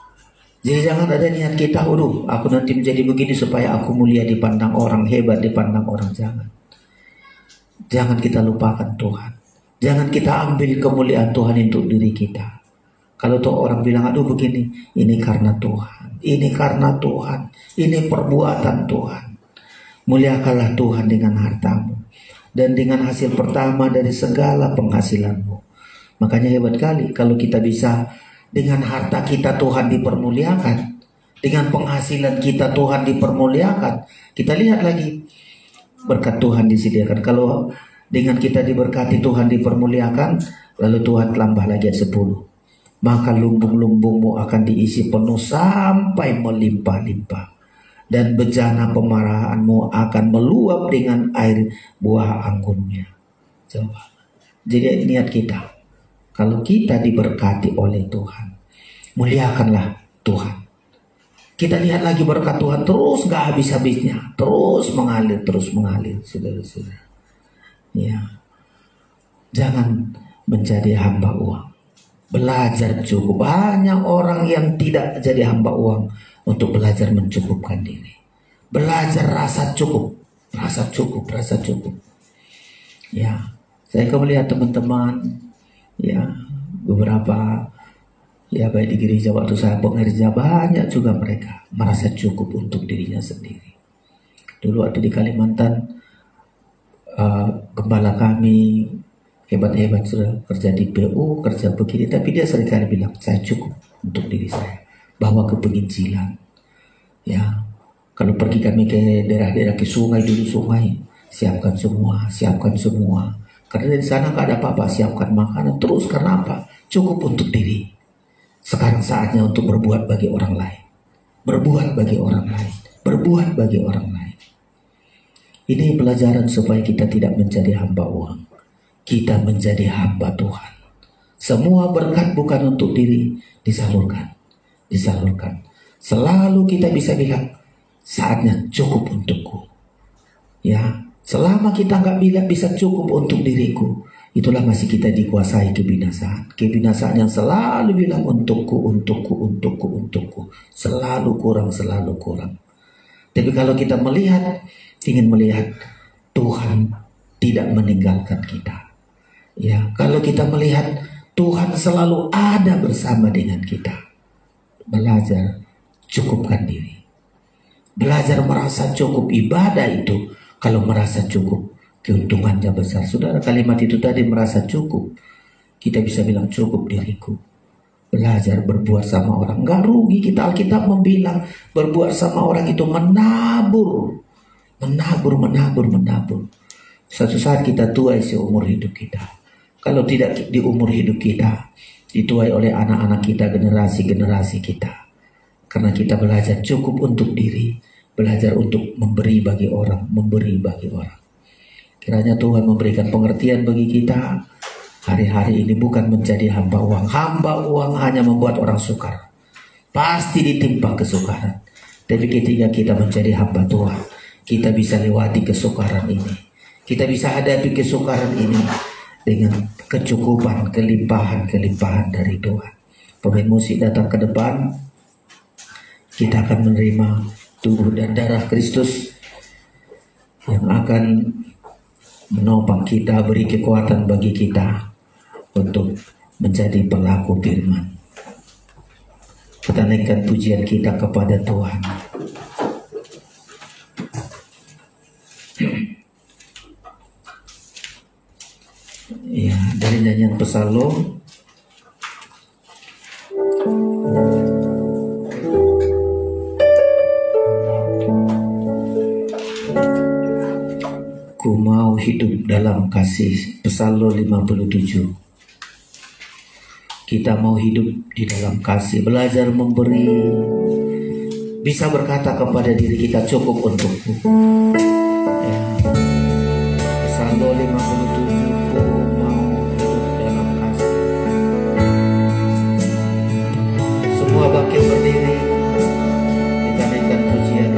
Jadi jangan ada niat kita, aduh, aku nanti menjadi begini supaya aku mulia dipandang orang, hebat dipandang orang. Jangan kita lupakan Tuhan. Jangan kita ambil kemuliaan Tuhan untuk diri kita. Kalau tuh orang bilang, aduh begini, ini karena Tuhan, ini karena Tuhan, ini perbuatan Tuhan. Muliakanlah Tuhan dengan hartamu dan dengan hasil pertama dari segala penghasilanmu. Makanya hebat kali kalau kita bisa dengan harta kita Tuhan dipermuliakan, dengan penghasilan kita Tuhan dipermuliakan. Kita lihat lagi berkat Tuhan disediakan. Kalau dengan kita diberkati Tuhan dipermuliakan, lalu Tuhan tambah lagi 10. Maka lumbung-lumbungmu akan diisi penuh sampai melimpah-limpah, dan bejana pemarahanmu akan meluap dengan air buah anggunnya. Coba. Jadi niat kita, kalau kita diberkati oleh Tuhan, muliakanlah Tuhan. Kita lihat lagi berkat Tuhan terus gak habis-habisnya, terus mengalir, saudara-saudara. Ya, jangan menjadi hamba uang. Belajar cukup. Banyak orang yang tidak jadi hamba uang untuk belajar mencukupkan diri. Belajar rasa cukup. Ya, saya melihat teman-teman, ya, beberapa, ya, baik di gereja waktu saya pengerja, banyak juga mereka merasa cukup untuk dirinya sendiri. Dulu waktu di Kalimantan, gembala kami hebat-hebat sudah kerja di PU, kerja begini, tapi dia seringkali bilang, saya cukup untuk diri saya. Bawa ke penginjilan. Ya, kalau pergi kami ke daerah-daerah, ke sungai, dulu sungai, siapkan semua. Karena dari sana gak ada apa-apa, siapkan makanan terus. Karena apa? Cukup untuk diri. Sekarang saatnya untuk berbuat bagi orang lain. Berbuat bagi orang lain. Ini pelajaran supaya kita tidak menjadi hamba uang. Kita menjadi hamba Tuhan. Semua berkat bukan untuk diri, disalurkan. Selalu kita bisa bilang, saatnya cukup untukku. Ya, selama kita nggak bisa cukup untuk diriku, itulah masih kita dikuasai kebinasaan. Kebinasaan yang selalu bilang untukku. Selalu kurang. Tapi kalau kita ingin melihat Tuhan tidak meninggalkan kita. Ya, kalau kita melihat Tuhan selalu ada bersama dengan kita. Belajar cukupkan diri. Belajar merasa cukup. Ibadah itu kalau merasa cukup, keuntungannya besar. Saudara, kalimat itu tadi, merasa cukup. Kita bisa bilang cukup diriku. Belajar berbuat sama orang. Gak rugi kita. Alkitab membilang berbuat sama orang itu menabur. Suatu saat kita tuai seumur hidup kita. Kalau tidak di umur hidup kita, dituai oleh anak-anak kita, generasi kita. Karena kita belajar cukup untuk diri. Belajar untuk memberi bagi orang. Kiranya Tuhan memberikan pengertian bagi kita. Hari-hari ini bukan menjadi hamba uang. Hamba uang hanya membuat orang sukar. Pasti ditimpa kesukaran. Tapi ketika kita menjadi hamba Tuhan, kita bisa lewati kesukaran ini. Kita bisa hadapi kesukaran ini dengan kecukupan, kelimpahan dari Tuhan. Pemain musik datang ke depan. Kita akan menerima tubuh dan darah Kristus yang akan menopang kita, beri kekuatan bagi kita untuk menjadi pelaku firman. Kita naikkan pujian kita kepada Tuhan. Ya, dari nyanyian Psalm. Ku mau hidup dalam kasih, Psalm 57. Kita mau hidup di dalam kasih, belajar memberi, bisa berkata kepada diri kita cukup untukku. Ya. Psalm 57, ku mau hidup dalam kasih. Semua bangkit berdiri, kita naikkan pujian.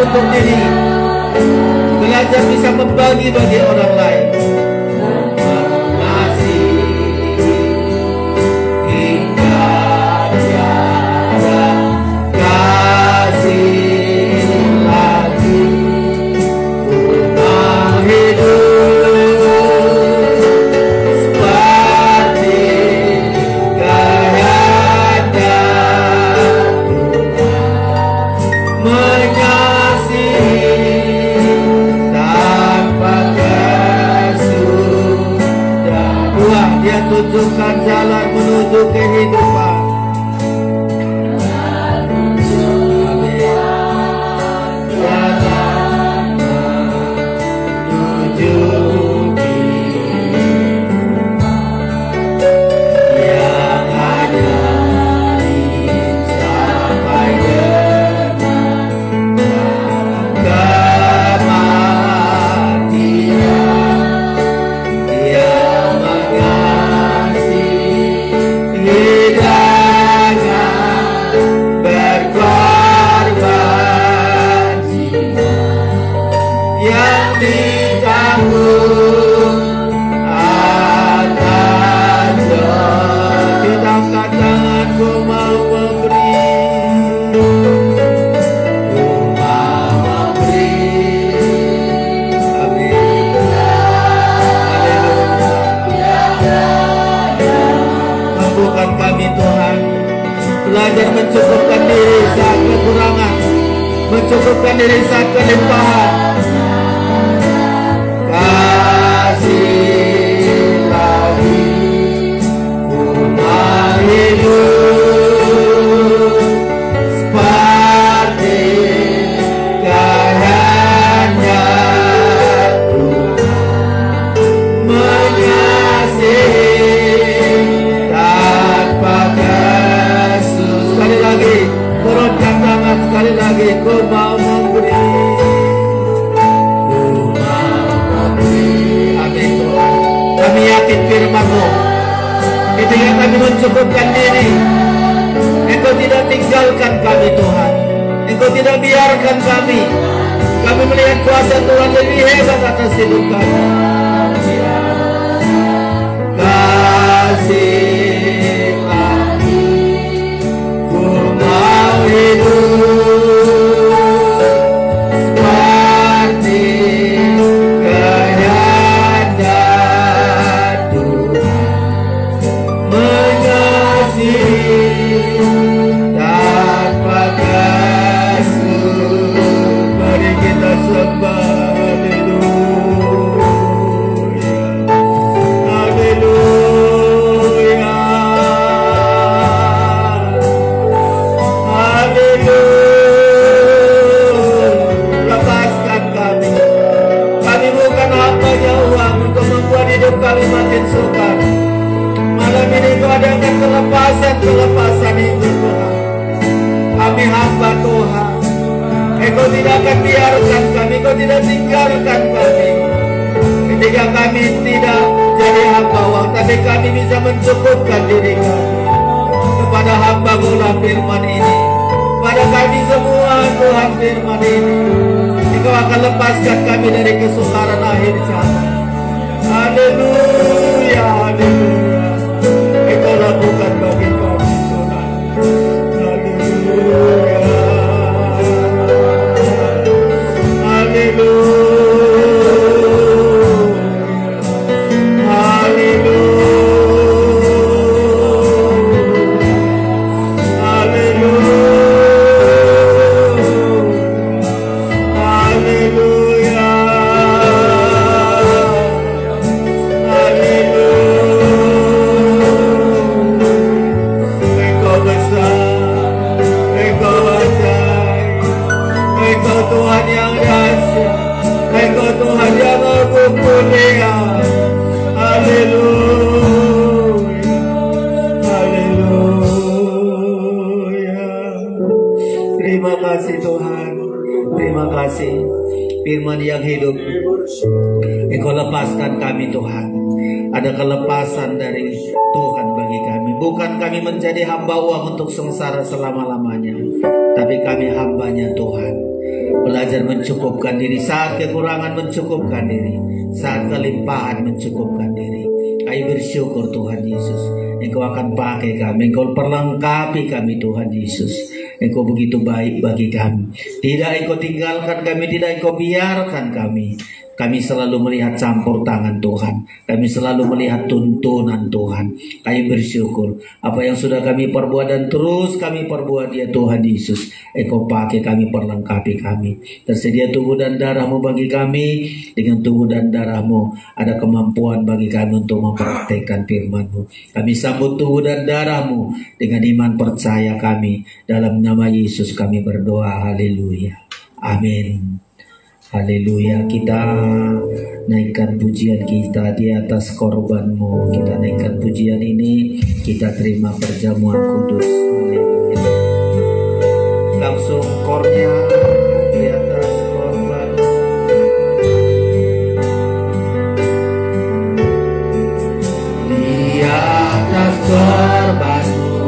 Untuk diri, belajar bisa membagi bagi orang lain. Masih hingga tiada kasih lagi, ku mau hidup tunjukkan jalan menuju kehidupan. Belajar mencukupkan diri saat kekurangan, mencukupkan diri saat kelimpahan. Kasih lagi ku mau hidup seperti kehendakmu, mengasihi tanpa kesusahan. Sekali lagi, turunkan tangan sekali lagi. Ku mau memberi, ku mau memberi. Amin Tuhan. Kami yakin firman-Mu. Ketika kami mencukupkan diri, Engkau tidak tinggalkan kami Tuhan. Engkau tidak biarkan kami. Kami melihat kuasa Tuhan lebih hebat atas hidup kami. Kasih hidup seperti kehendak Tuhan, mengasihi tanpa kesusahan. Mari kita sembah. Kami makin sukar. Malam ini Kau adakan kelepasan hidup Tuhan. Kami hamba Tuhan. Engkau tidak akan biarkan kami, Kau tidak tinggalkan kami. Ketika kami tidak jadi hamba uang, tapi kami bisa mencukupkan diri kami kepada hamba Gula firman ini, pada kami semua Tuhan firman ini. Engkau akan lepaskan kami dari kesukaran akhir zaman. Haleluya, haleluya. Engkau lakukan bagi kami Tuhan. Haleluya, haleluya, Tuhan yang dahsyat, Engkau Tuhan yang agung mulia. Haleluya, haleluya. Terima kasih Tuhan, terima kasih firman yang hidup. Engkau lepaskan kami Tuhan. Ada kelepasan dari Tuhan bagi kami. Bukan kami menjadi hamba uang untuk sengsara selama-lamanya, tapi kami hambanya Tuhan. Belajar mencukupkan diri saat kekurangan, mencukupkan diri saat kelimpahan, mencukupkan diri. Kami bersyukur Tuhan Yesus, Engkau akan pakai kami, Engkau perlengkapi kami Tuhan Yesus. Engkau begitu baik bagi kami. Tidak Engkau tinggalkan kami, tidak Engkau biarkan kami. Kami selalu melihat campur tangan Tuhan. Kami selalu melihat tuntunan Tuhan. Kami bersyukur apa yang sudah kami perbuat dan terus kami perbuat ya Tuhan Yesus. Engkau pakai kami, perlengkapi kami. Tersedia tubuh dan darah-Mu bagi kami. Dengan tubuh dan darah-Mu ada kemampuan bagi kami untuk mempraktekkan firman-Mu. Kami sambut tubuh dan darah-Mu dengan iman percaya kami. Dalam nama Yesus kami berdoa. Haleluya. Amin. Haleluya. Kita naikkan pujian kita di atas korban-Mu. Kita naikkan pujian ini. Kita terima perjamuan kudus. Haleluya. Langsung kornya di atas korban. Di atas korban-Mu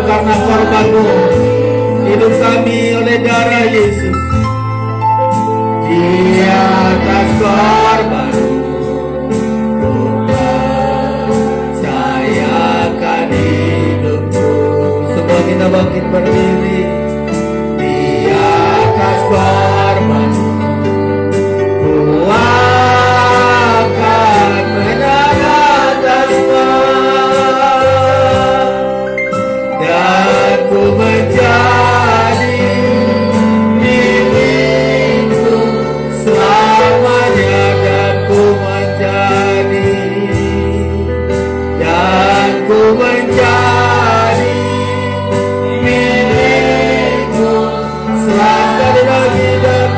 karena korban-Mu, hidup kami oleh darah Yesus. Di atas korban-Mu, ku percayakan hidupku. Semua kita bangkit berdiri. Di atas korban-Mu, ku akan menang atas dan ku menjadi milik-Mu selamanya, dan ku menjadi milik-Mu sekali lagi, dan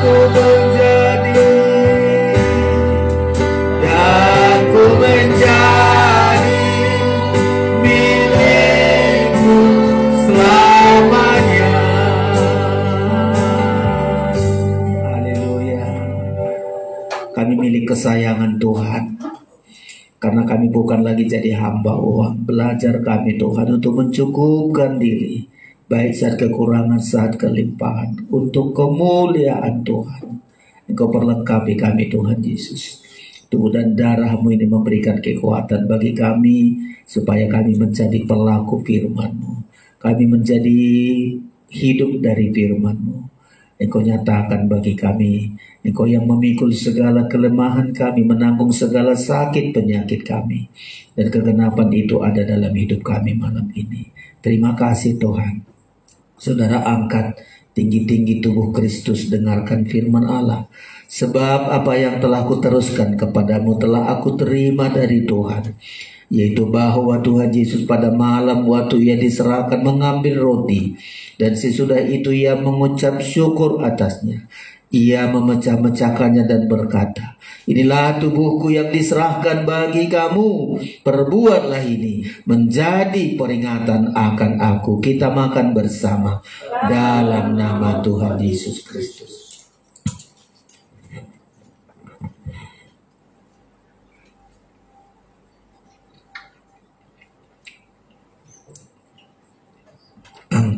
ku menjadi milik-Mu selamanya. Haleluya. Kami milik kesayangan Tuhan. Karena kami bukan lagi jadi hamba uang. Belajar kami Tuhan untuk mencukupkan diri, baik saat kekurangan, saat kelimpahan, untuk kemuliaan Tuhan. Engkau perlengkapi kami Tuhan Yesus. Tubuh dan darah-Mu ini memberikan kekuatan bagi kami, supaya kami menjadi pelaku firman-Mu. Kami menjadi hidup dari firman-Mu. Engkau nyatakan bagi kami, Engkau yang memikul segala kelemahan kami, menanggung segala sakit penyakit kami. Dan kegenapan itu ada dalam hidup kami malam ini. Terima kasih Tuhan. Saudara, angkat tinggi-tinggi tubuh Kristus, dengarkan firman Allah. Sebab apa yang telah kuteruskan kepadamu telah aku terima dari Tuhan, yaitu bahwa Tuhan Yesus pada malam waktu Ia diserahkan mengambil roti, dan sesudah itu Ia mengucap syukur atasnya. Ia memecah-mecahkannya dan berkata, "Inilah tubuhku yang diserahkan bagi kamu. Perbuatlah ini menjadi peringatan akan aku." Kita makan bersama dalam nama Tuhan Yesus Kristus.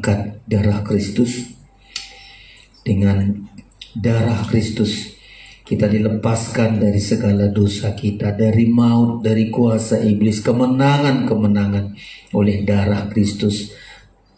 angkat darah Kristus. Dengan darah Kristus kita dilepaskan dari segala dosa kita, dari maut, dari kuasa iblis, kemenangan-kemenangan oleh darah Kristus.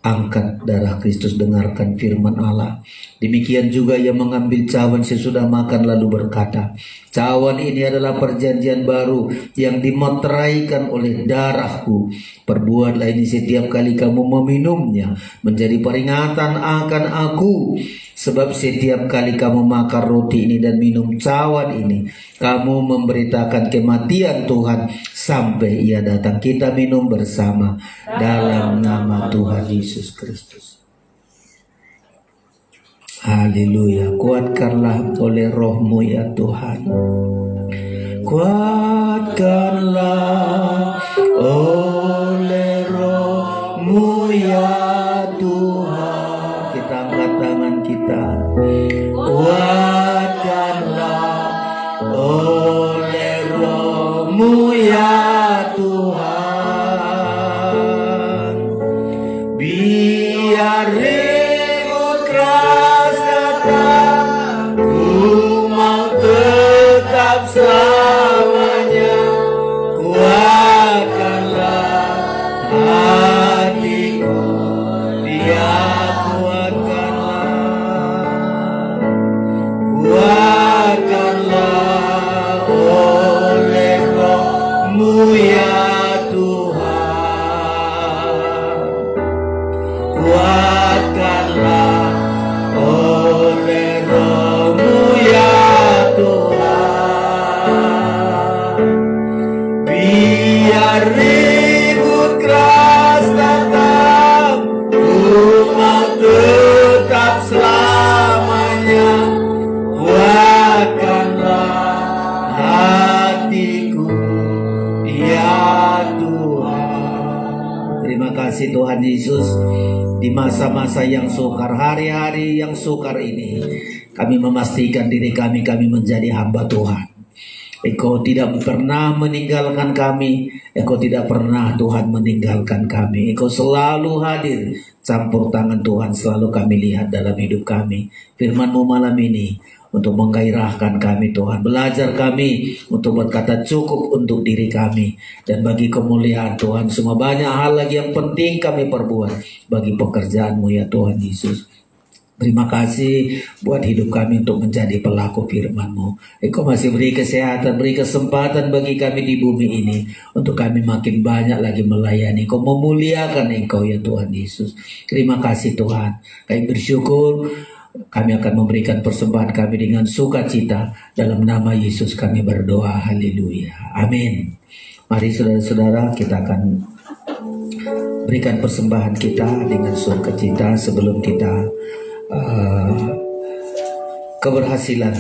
Angkat darah Kristus, dengarkan firman Allah. Demikian juga ia mengambil cawan sesudah makan lalu berkata, cawan ini adalah perjanjian baru yang dimeteraikan oleh darahku. Perbuatlah ini setiap kali kamu meminumnya menjadi peringatan akan aku. Sebab setiap kali kamu makan roti ini dan minum cawan ini, kamu memberitakan kematian Tuhan sampai ia datang. Kita minum bersama dalam nama Tuhan Yesus Kristus. Haleluya. Kuatkanlah oleh roh-Mu ya Tuhan. Kuatkanlah oleh roh-Mu ya Tuhan. Kita angkat tangan kita. Kuatkanlah oleh roh-Mu ya Tuhan. Biar ribut keras datang, ku mau tetap selamanya. Kuatkanlah hatiku, dia kuatkanlah oleh roh-Mu ya Tuhan. Kuatkanlah oleh roh-Mu ya Tuhan. Biar ribut keras datang, ku mau tetap selamanya. Kuatkanlah hatiku ya Tuhan. Terima kasih Tuhan Yesus. Di masa-masa yang sukar, hari-hari yang sukar ini, kami memastikan diri kami menjadi hamba Tuhan. Engkau tidak pernah meninggalkan kami. Engkau tidak pernah Tuhan meninggalkan kami. Engkau selalu hadir. Campur tangan Tuhan selalu kami lihat dalam hidup kami. Firman-Mu malam ini untuk menggairahkan kami Tuhan. Belajar kami untuk berkata cukup untuk diri kami. Dan bagi kemuliaan Tuhan, semua banyak hal lagi yang penting kami perbuat bagi pekerjaan-Mu ya Tuhan Yesus. Terima kasih buat hidup kami untuk menjadi pelaku firman-Mu. Engkau masih beri kesehatan, beri kesempatan bagi kami di bumi ini untuk kami makin banyak lagi melayani. Engkau memuliakan Engkau ya Tuhan Yesus. Terima kasih Tuhan. Kami bersyukur. Kami akan memberikan persembahan kami dengan sukacita. Dalam nama Yesus kami berdoa. Haleluya. Amin. Mari saudara-saudara, kita akan berikan persembahan kita dengan sukacita sebelum kita keberhasilan.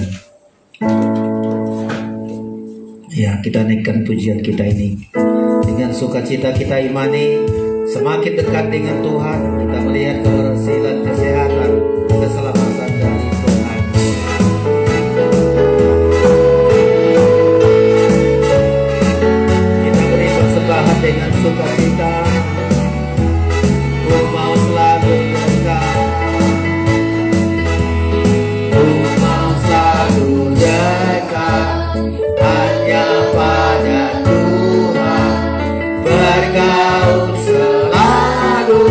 Ya, kita naikkan pujian kita ini dengan sukacita. Kita imani semakin dekat dengan Tuhan, kita melihat keberhasilan, kesehatan, keselamatan dari Tuhan. Kita beri persembahan dengan sukacita. Ku mau selalu dekat, ku mau selalu dekat hanya pada Tuhan, bergaul selalu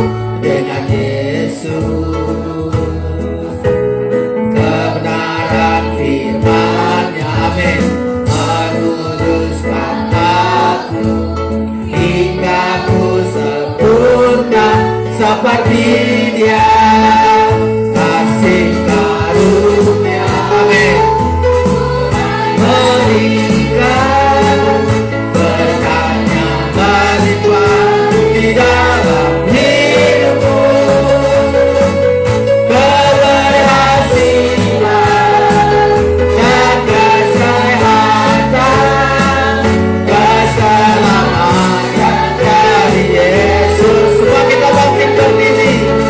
dengan Yesus. Kebenaran firman-Nya, amin, menuruskan aku hingga ku sempurna seperti Dia. Kasih karunia, amin, meningkat berkatnya melimpah di dalam hidupku. Keberhasilan dan kesehatan, keselamatan dari Yesus. Semua kita bangkit berdiri.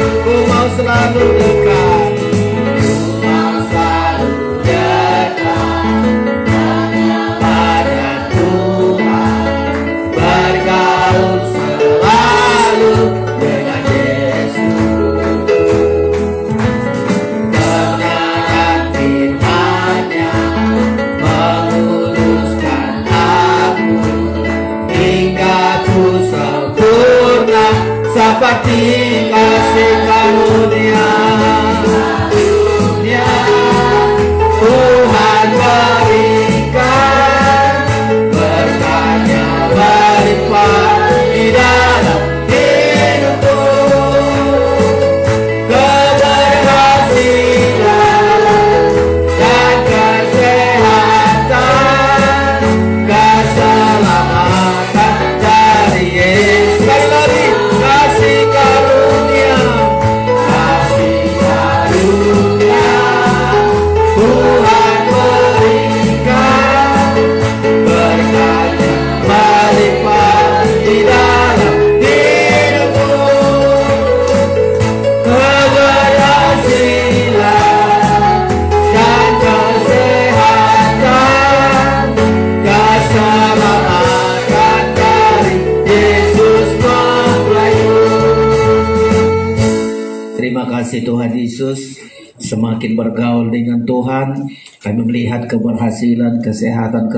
Terima kasih Tuhan Yesus. Semakin bergaul dengan Tuhan, kami melihat keberhasilan, kesehatan,